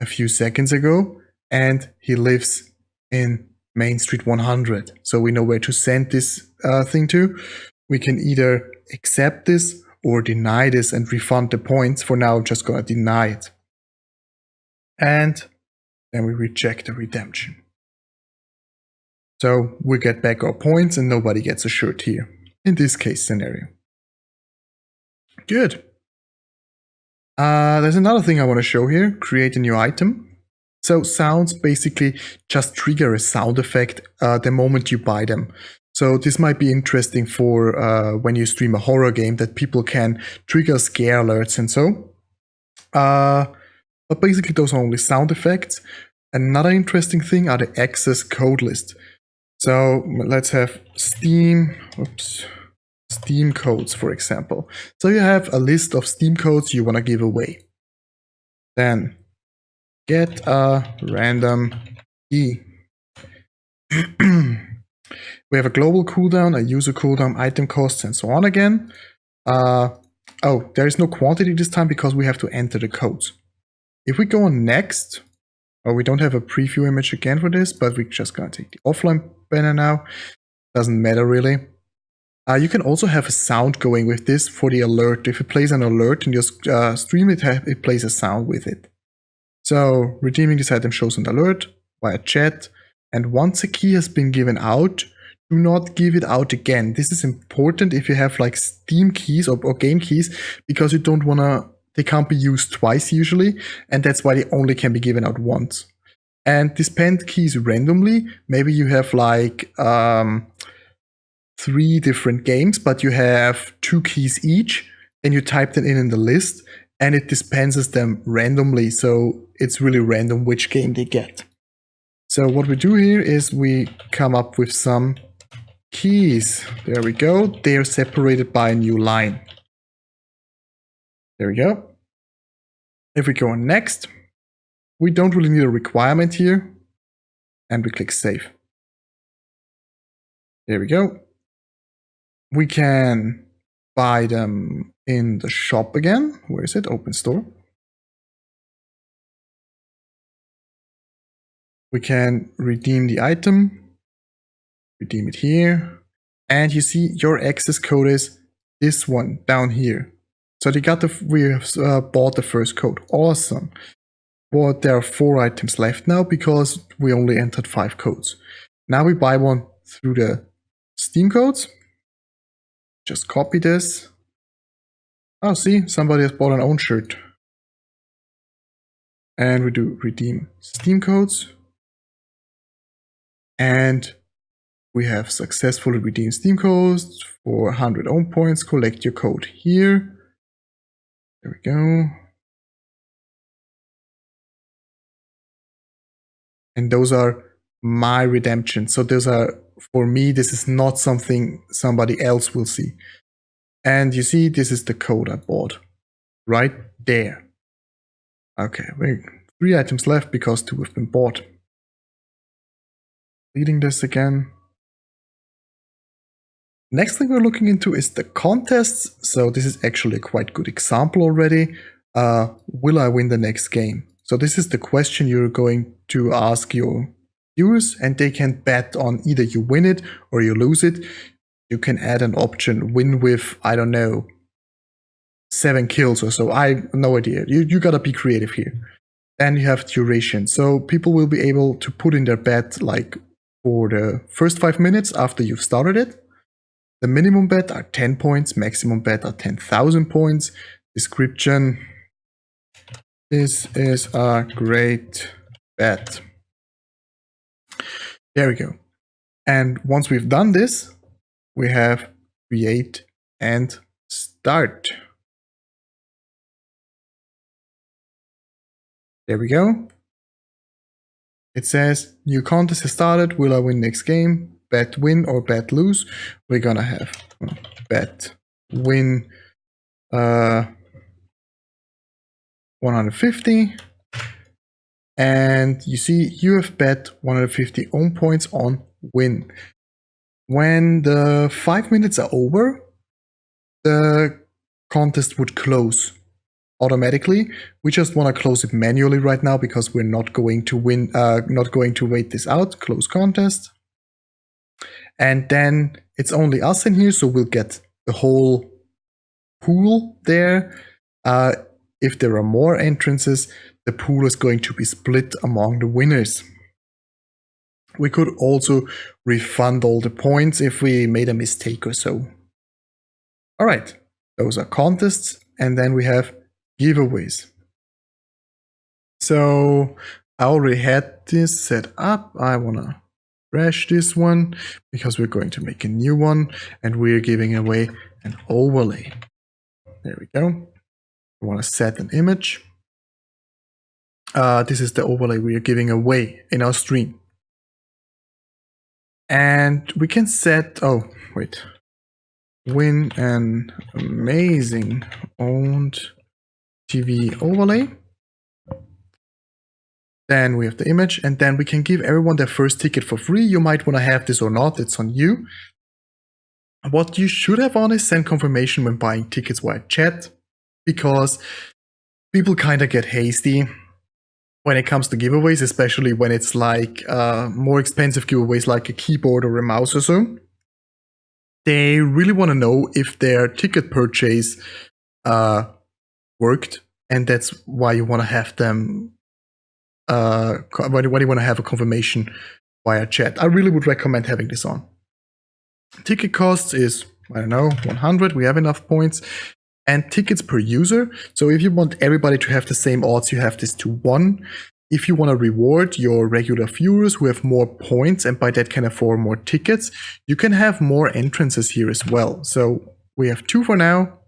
S1: a few seconds ago, and he lives in Main Street 100. So we know where to send this thing to. We can either accept this or deny this and refund the points. For now, I'm just going to deny it. And then we reject the redemption. So we get back our points and nobody gets a shirt here in this case scenario. Good. There's another thing I want to show here. Create a new item. So sounds basically just trigger a sound effect the moment you buy them. So this might be interesting for when you stream a horror game, that people can trigger scare alerts and so. But basically those are only sound effects. Another interesting thing are the access code list. So let's have Steam codes, for example. So you have a list of Steam codes you want to give away. Then get a random key. We have a global cooldown, a user cooldown, item costs, and so on again. Oh, there is no quantity this time because we have to enter the codes. If we go on next, we don't have a preview image again for this, but we're just gonna take the offline banner now. Doesn't matter really. You can also have a sound going with this for the alert. If it plays an alert in your stream, it plays a sound with it. So redeeming this item shows an alert via chat, and once a key has been given out, do not give it out again. This is important if you have like Steam keys or game keys, because you don't wanna, they can't be used twice usually, and that's why they only can be given out once. And dispense keys randomly. Maybe you have like 3 different games, but you have 2 keys each, and you type them in the list, and it dispenses them randomly. So it's really random which game they get. So what we do here is we come up with some keys. There we go. They are separated by a new line. There we go. If we go on next, we don't really need a requirement here, and we click save. There we go. We can buy them in the shop again. Where is it? Open store. We can redeem the item. Redeem it here. And you see your access code is this one down here. So we have bought the first code. Awesome. But there are 4 items left now because we only entered 5 codes. Now we buy one through the Steam codes. Just copy this. Oh, see, somebody has bought an own shirt. And we do redeem Steam codes. And we have successfully redeemed Steam codes for 100 own points. Collect your code here. There we go. And those are my redemptions. So those are, for me, this is not something somebody else will see. And you see, this is the code I bought right there. Okay, 3 items left because 2 have been bought. Reading this again. Next thing we're looking into is the contests. So this is actually a quite good example already. Will I win the next game? So this is the question you're going to ask your viewers, and they can bet on either you win it or you lose it. You can add an option, win with, I don't know, 7 kills or so. I have no idea. You gotta be creative here. Then you have duration. So people will be able to put in their bet like for the first 5 minutes after you've started it. The minimum bet are 10 points, maximum bet are 10,000 points. Description: this is a great bet. There we go. And once we've done this, we have create and start. There we go. It says new contest has started. Will I win next game? Bet win or bet lose. We're gonna have bet win 150. And you see you have bet 150 own points on win. When the 5 minutes are over, the contest would close automatically. We just want to close it manually right now because we're not going to win, not going to wait this out. Close contest. And then it's only us in here, so we'll get the whole pool there. If there are more entrances, the pool is going to be split among the winners. We could also refund all the points if we made a mistake or so. All right, those are contests. And then we have giveaways. So I already had this set up. I want to crash this one because we're going to make a new one and we're giving away an overlay. There we go. I want to set an image. This is the overlay we are giving away in our stream. And we can set, win an amazing owned TV overlay. Then we have the image, and then we can give everyone their first ticket for free. You might want to have this or not, it's on you. What you should have on is send confirmation when buying tickets via chat, because people kind of get hasty when it comes to giveaways, especially when it's like more expensive giveaways like a keyboard or a mouse or so. They really want to know if their ticket purchase worked, and that's why you want to have them why do you want to have a confirmation via chat. I really would recommend having this on. Ticket costs is, I don't know, 100. We have enough points. And tickets per user. So if you want everybody to have the same odds, you have this to 1. If you want to reward your regular viewers who have more points and by that can afford more tickets, you can have more entrances here as well. So we have 2 for now.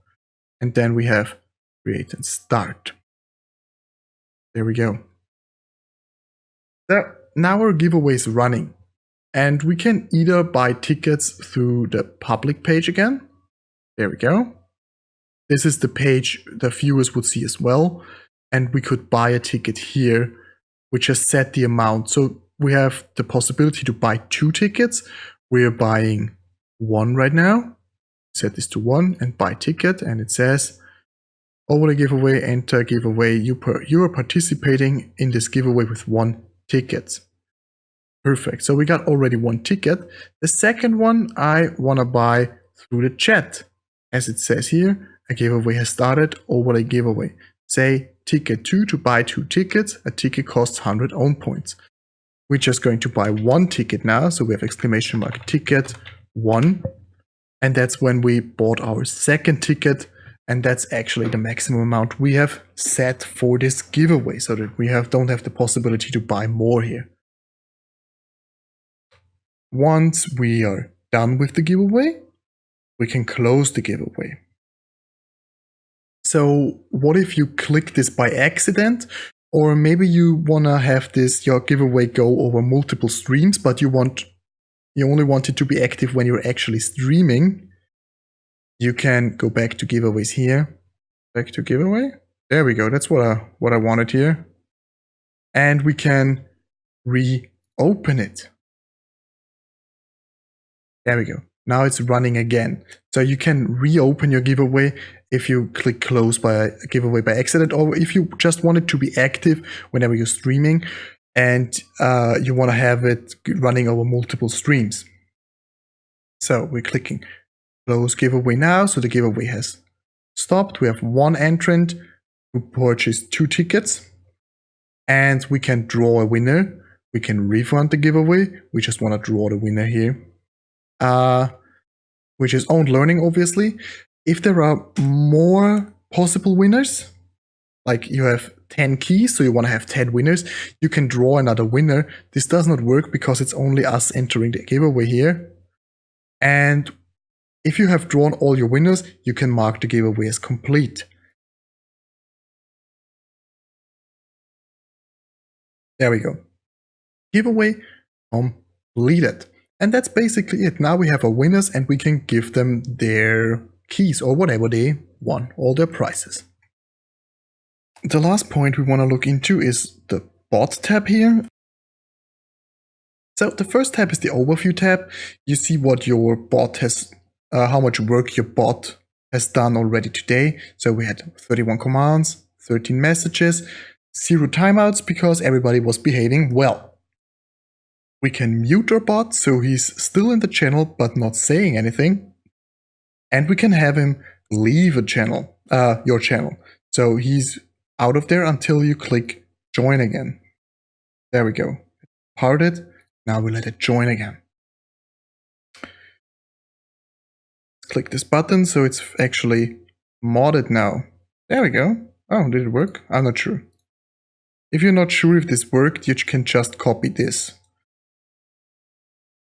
S1: And then we have create and start. There we go. So now our giveaway is running, and we can either buy tickets through the public page again. There we go. This is the page the viewers would see as well, and we could buy a ticket here, which has set the amount. So we have the possibility to buy 2 tickets. We're buying 1 right now. Set this to 1 and buy ticket, and it says overlay giveaway, enter giveaway. You are participating in this giveaway with 1 ticket. Perfect. So we got already 1 ticket. The second one I want to buy through the chat. As it says here, a giveaway has started, overlay giveaway. Say ticket 2 to buy 2 tickets. A ticket costs 100 own points. We're just going to buy 1 ticket now. So we have exclamation mark ticket 1. And that's when we bought our second ticket. And that's actually the maximum amount we have set for this giveaway, so that we don't have the possibility to buy more here. Once we are done with the giveaway, we can close the giveaway. So what if you click this by accident, or maybe you want to have your giveaway go over multiple streams, but you only want it to be active when you're actually streaming? You can go back to giveaways here, back to giveaway. There we go. That's what I wanted here. And we can reopen it. There we go. Now it's running again. So you can reopen your giveaway if you click close by a giveaway by accident, or if you just want it to be active whenever you're streaming and you want to have it running over multiple streams. So we're clicking close giveaway now, so the giveaway has stopped. We have 1 entrant who purchased 2 tickets, and we can draw a winner. We can refund the giveaway. We just want to draw the winner here, which is owned learning, obviously. If there are more possible winners, like you have 10 keys, so you want to have 10 winners, you can draw another winner. This does not work because it's only us entering the giveaway here. And if you have drawn all your winners, you can mark the giveaway as complete. There we go. Giveaway completed. And that's basically it. Now we have our winners and we can give them their keys or whatever they won, all their prizes. The last point we want to look into is the bot tab here. So the first tab is the overview tab. You see what your bot has, how much work your bot has done already today. So we had 31 commands, 13 messages, 0 timeouts because everybody was behaving well. We can mute our bot so he's still in the channel but not saying anything. And we can have him leave a channel, your channel. So he's out of there until you click join again. There we go. Parted. Now we let it join again. Click this button so it's actually modded now. There we go. Oh, did it work? I'm not sure. If you're not sure if this worked, you can just copy this.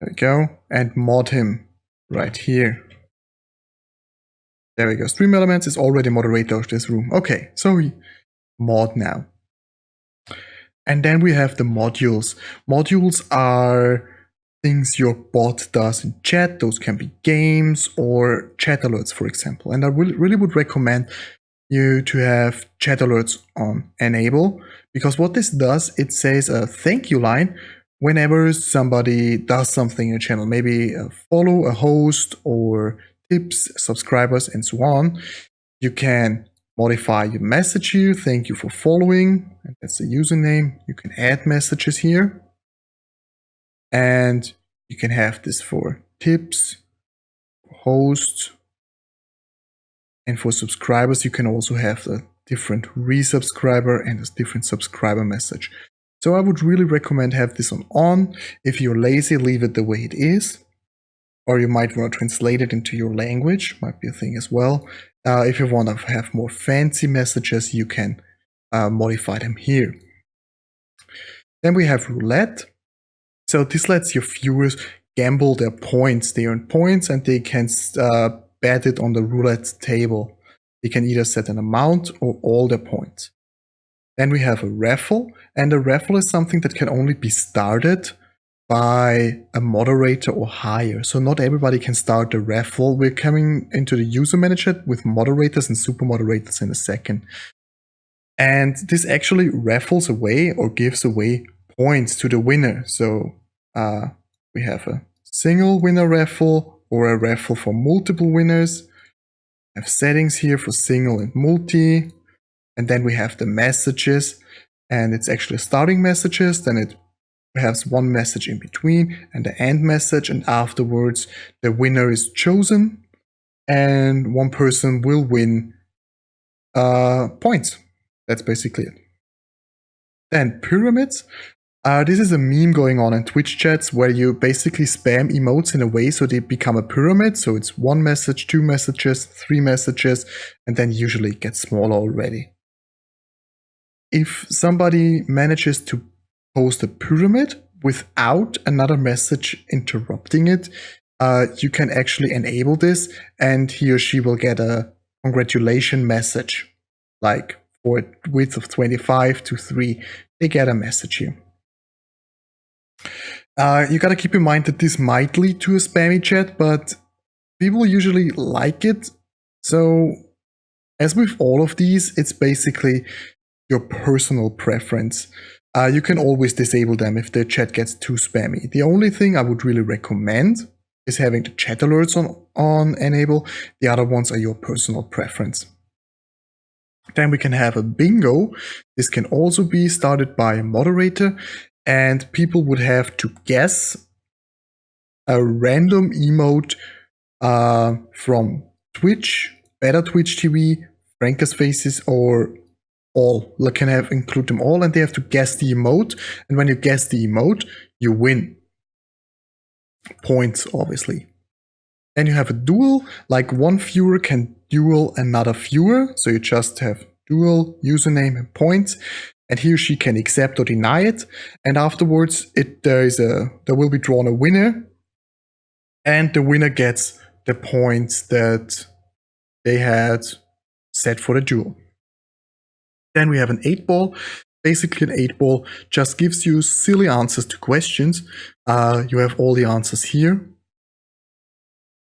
S1: There we go. And mod him right here. There we go. Streamelements is already moderator of this room. Okay, so we mod now. And then we have the modules. Modules are things your bot does in chat. Those can be games or chat alerts, for example. And I really would recommend you to have chat alerts on enable, because what this does, it says a thank you line whenever somebody does something in your channel, maybe follow a host or tips subscribers and so on. You can modify your message here. Thank you for following. And that's the username. You can add messages here. And you can have this for tips, hosts, and for subscribers. You can also have a different resubscriber and a different subscriber message. So I would really recommend have this on. If you're lazy, leave it the way it is. Or you might want to translate it into your language, might be a thing as well. If you want to have more fancy messages, you can modify them here. Then we have roulette. So this lets your viewers gamble their points. They earn points and they can bet it on the roulette table. They can either set an amount or all their points. Then we have a raffle, and a raffle is something that can only be started by a moderator or higher. So not everybody can start a raffle. We're coming into the user manager with moderators and super moderators in a second. And this actually raffles away or gives away points to the winner. So we have a single winner raffle or a raffle for multiple winners. We have settings here for single and multi. And then we have the messages, and it's actually starting messages. Then it has one message in between and the end message, and afterwards the winner is chosen and one person will win points. That's basically it. Then pyramids. This is a meme going on in Twitch chats where you basically spam emotes in a way so they become a pyramid. So it's one message, two messages, three messages, and then usually it gets smaller already. If somebody manages to post a pyramid without another message interrupting it, you can actually enable this, and he or she will get a congratulation message. Like for a width of 25 to 3, they get a message here. You gotta keep in mind that this might lead to a spammy chat, but people usually like it. So as with all of these, it's basically your personal preference. You can always disable them if the chat gets too spammy. The only thing I would really recommend is having the chat alerts on enable. The other ones are your personal preference. Then we can have a bingo. This can also be started by a moderator, and people would have to guess a random emote from Twitch, Better Twitch TV, Franka's Faces, or all. Can include them all, and they have to guess the emote. And when you guess the emote, you win points, obviously. Then you have a duel, like one viewer can duel another viewer. So you just have duel, username, and points, and he or she can accept or deny it. And afterwards, there will be drawn a winner, and the winner gets the points that they had set for the duel. Then we have an 8-ball. Basically, an 8-ball just gives you silly answers to questions. You have all the answers here.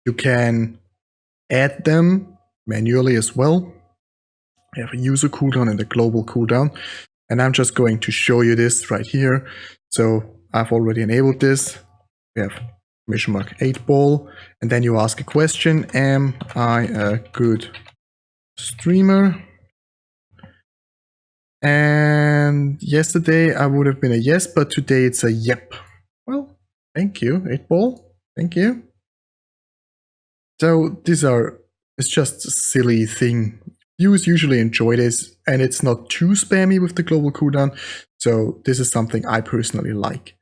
S1: You can add them manually as well. You have a user cooldown and a global cooldown. And I'm just going to show you this right here. So I've already enabled this. We have mission mark 8-ball. And then you ask a question. Am I a good streamer? And yesterday I would have been a yes, but today it's a yep. Well, thank you, 8-ball. Thank you. So it's just a silly thing. Viewers usually enjoy this, and it's not too spammy with the global cooldown. So this is something I personally like.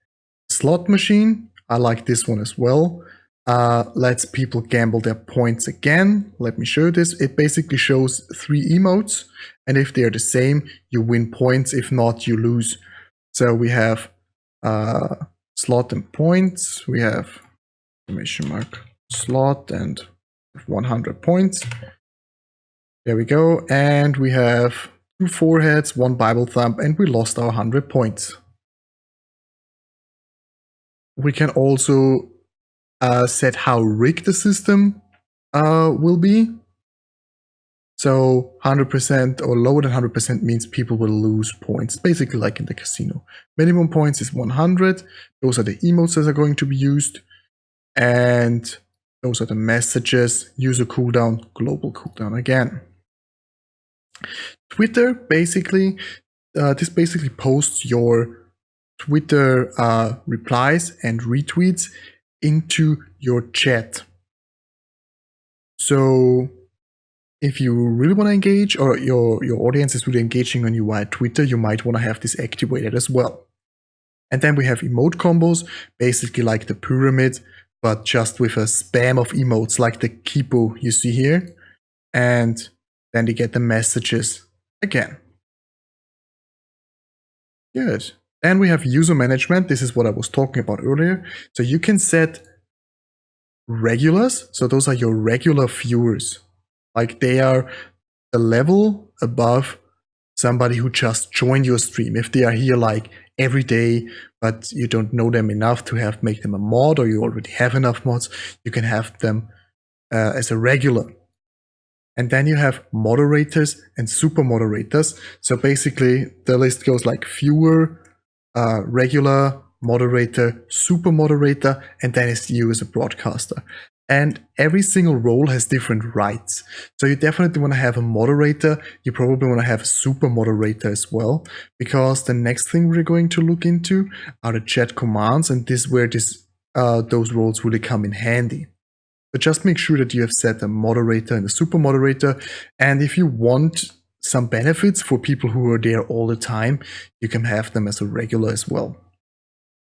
S1: Slot machine, I like this one as well. lets people gamble their points again. Let me show this. It basically shows 3 emotes, and if they're the same, you win points. If not, you lose. So we have slot and points. We have exclamation mark slot and 100 points. There we go. And we have 2 foreheads, 1 Bible thumb, and we lost our 100 points. We can also set how rigged the system will be. So 100% or lower than 100% means people will lose points, basically like in the casino. Minimum points is 100. Those are the emotes that are going to be used. And those are the messages, user cooldown, global cooldown again. Twitter, basically, this basically posts your Twitter replies and retweets into your chat. So if you really want to engage, or your audience is really engaging on you via Twitter, you might want to have this activated as well. And then we have emote combos, basically like the pyramid, but just with a spam of emotes like the Kipo you see here. And then they get the messages again. Good. Then we have user management. This is what I was talking about earlier. So you can set regulars. So those are your regular viewers. Like they are a level above somebody who just joined your stream. If they are here like every day, but you don't know them enough to make them a mod, or you already have enough mods, you can have them as a regular. And then you have moderators and super moderators. So basically the list goes like viewer, regular, moderator, super moderator, and then it's you as a broadcaster. And every single role has different rights. So you definitely want to have a moderator. You probably want to have a super moderator as well, because the next thing we're going to look into are the chat commands, and this is where those roles really come in handy. So just make sure that you have set a moderator and a super moderator. And if you want some benefits for people who are there all the time, you can have them as a regular as well.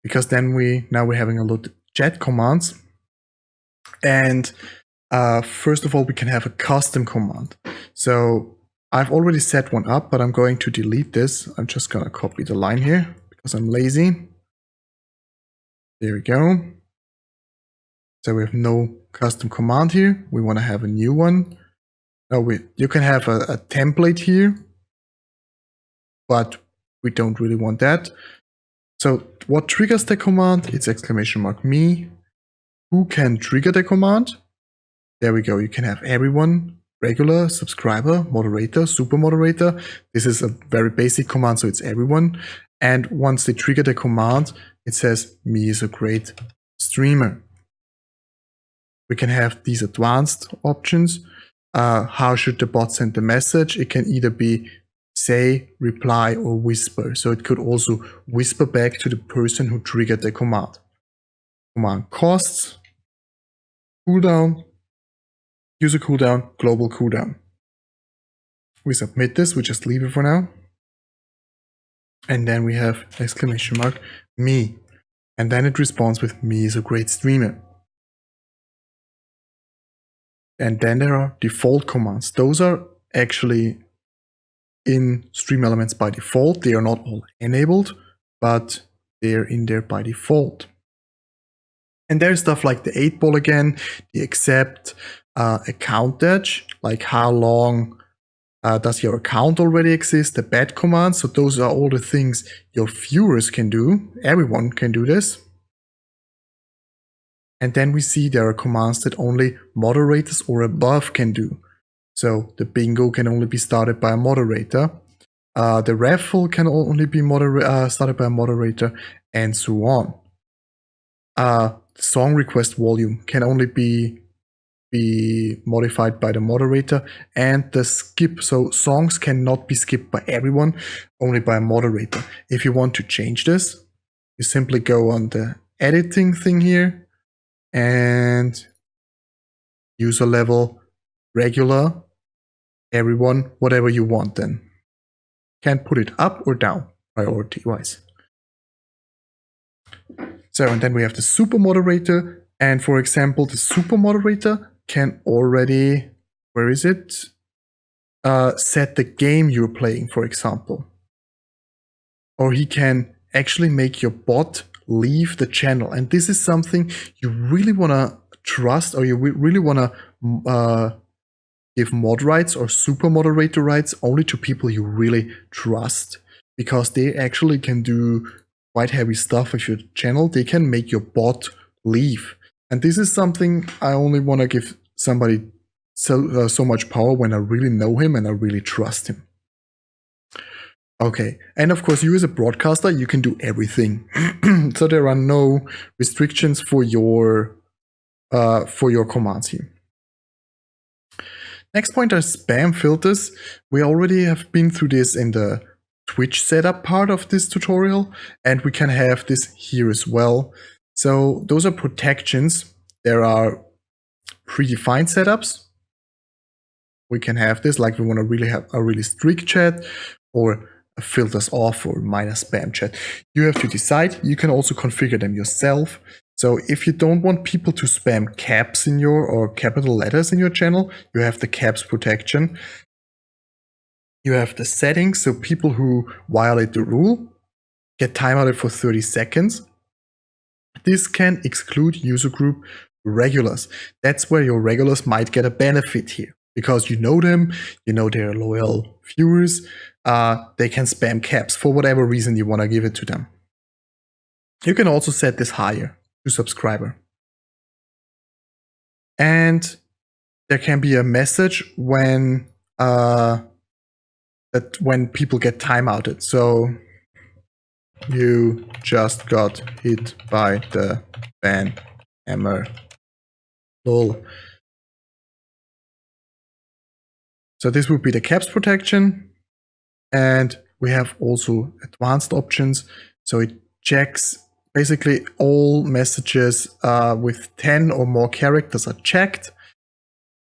S1: Because then now we're having a look at chat commands. And first of all, we can have a custom command. So I've already set one up, but I'm going to delete this. I'm just going to copy the line here because I'm lazy. There we go. So we have no custom command here. We want to have a new one. No, you can have a template here, but we don't really want that. So what triggers the command? It's exclamation mark me. Who can trigger the command? There we go. You can have everyone, regular, subscriber, moderator, super moderator. This is a very basic command, so it's everyone. And once they trigger the command, it says me is a great streamer. We can have these advanced options. How should the bot send the message? It can either be say, reply, or whisper. So it could also whisper back to the person who triggered the command. Command costs, cooldown, user cooldown, global cooldown. We submit this, we just leave it for now. And then we have exclamation mark me. And then it responds with me is a great streamer. And then there are default commands. Those are actually in Streamelements by default. They are not all enabled, but they're in there by default. And there's stuff like the 8-ball again, the accept, account edge, like how long does your account already exist, the bad command. So those are all the things your viewers can do. Everyone can do this. And then we see there are commands that only moderators or above can do. So the bingo can only be started by a moderator. The raffle can only be started by a moderator, and so on. Song request volume can only be modified by the moderator, and the skip. So songs cannot be skipped by everyone, only by a moderator. If you want to change this, you simply go on the editing thing here and user level, regular, everyone, whatever you want then. Can put it up or down priority wise. So, and then we have the super moderator. And for example, the super moderator can already, where is it? Set the game you're playing, for example. Or he can actually make your bot leave the channel. And this is something you really want to trust, or you really want to give mod rights or super moderator rights only to people you really trust, because they actually can do quite heavy stuff with your channel. They can make your bot leave. And this is something I only want to give somebody so much power when I really know him and I really trust him. Okay, and of course, you as a broadcaster, you can do everything. So there are no restrictions for your commands here. Next point are spam filters. We already have been through this in the Twitch setup part of this tutorial, and we can have this here as well. So those are protections. There are predefined setups. We can have this, like we want to really have a really strict chat, or filters off, or minus spam chat. You have to decide. You can also configure them yourself. So if you don't want people to spam caps in your, or capital letters in your channel, you have the caps protection. You have the settings, so people who violate the rule get timeouted for 30 seconds. This can exclude user group regulars. That's where your regulars might get a benefit here, because you know them, you know they're loyal viewers. They can spam caps for whatever reason you want to give it to them. You can also set this higher to subscriber. And there can be a message when when people get timeouted. So you just got hit by the ban hammer. Lol. So this would be the caps protection. And we have also advanced options. So it checks basically all messages with 10 or more characters are checked.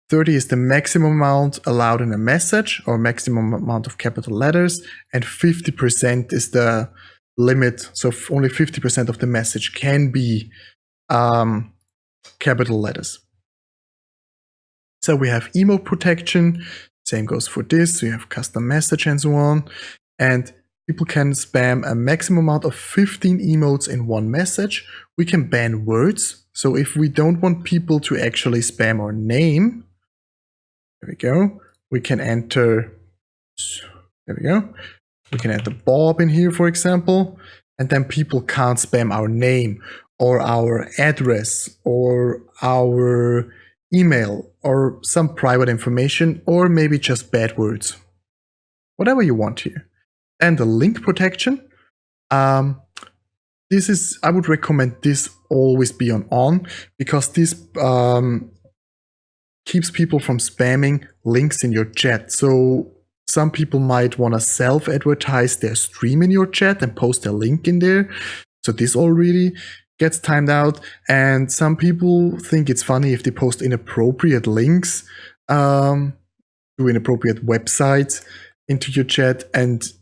S1: 30 is the maximum amount allowed in a message, or maximum amount of capital letters, and 50% is the limit. So only 50% of the message can be capital letters. So we have emote protection. Same goes for this. So you have custom message and so on. And people can spam a maximum amount of 15 emotes in one message. We can ban words. So if we don't want people to actually spam our name, there we go. We can enter, there we go. We can enter Bob in here, for example, and then people can't spam our name or our address or our email or some private information, or maybe just bad words. Whatever you want here. And the link protection. This is, I would recommend this always be on, because this keeps people from spamming links in your chat. So some people might want to self-advertise their stream in your chat and post a link in there. So this already gets timed out. And some people think it's funny if they post inappropriate links to inappropriate websites into your chat, and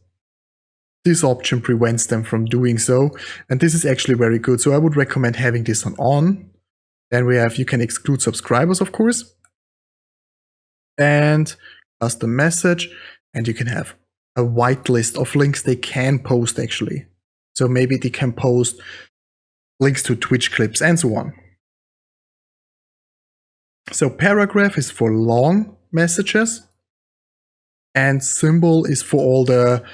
S1: this option prevents them from doing so. And this is actually very good. So I would recommend having this on. Then we have, you can exclude subscribers, of course, and custom message, and you can have a whitelist of links they can post actually. So maybe they can post links to Twitch clips and so on. So paragraph is for long messages, and symbol is for all the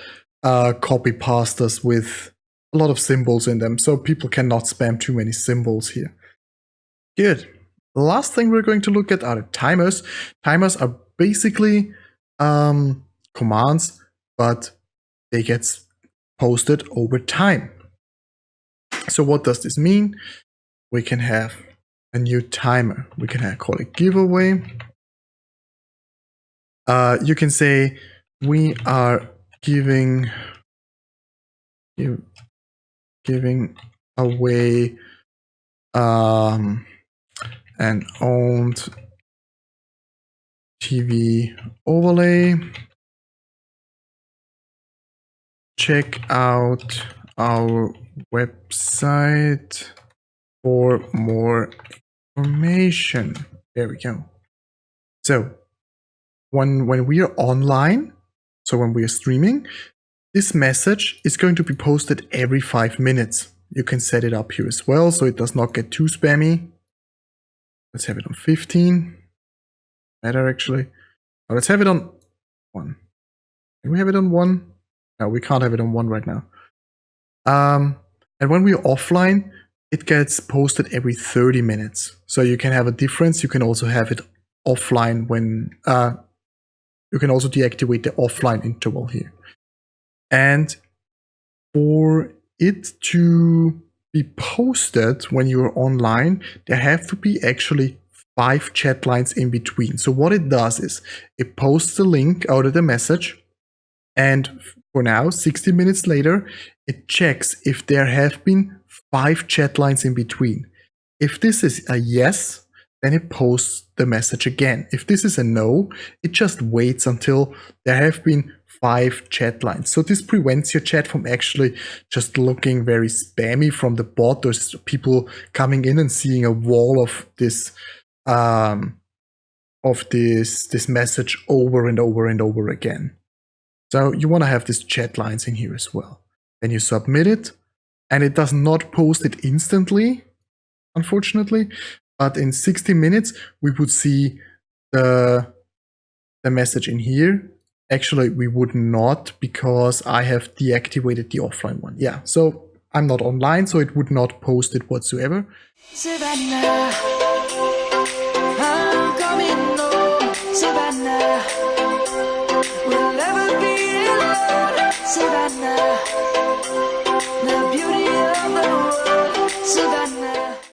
S1: copy pastors with a lot of symbols in them. So people cannot spam too many symbols here. Good. The last thing we're going to look at are the timers. Timers are basically commands, but they get posted over time. So what does this mean? We can have a new timer. We can call it giveaway. You can say we are giving away an owned TV overlay. Check out our website for more information. There we go. So when we are online, so when we are streaming, this message is going to be posted every 5 minutes. You can set it up here as well, so it does not get too spammy. Let's have it on 15. Better actually. Now let's have it on 1. Can we have it on 1? No, we can't have it on 1 right now. And when we're offline, it gets posted every 30 minutes. So you can have a difference. You can also have it offline when you can also deactivate the offline interval here. And for it to be posted when you're online, there have to be actually 5 chat lines in between. So what it does is it posts the link out of the message, and for now, 60 minutes later, it checks if there have been 5 chat lines in between. If this is a yes, then it posts the message again. If this is a no, it just waits until there have been 5 chat lines. So this prevents your chat from actually just looking very spammy from the bot. There's people coming in and seeing a wall of this message over and over and over again. So you want to have these chat lines in here as well. Then you submit it, and it does not post it instantly, unfortunately. But in 60 minutes, we would see the message in here. Actually, we would not, because I have deactivated the offline one. Yeah, so I'm not online, so it would not post it whatsoever. Savannah.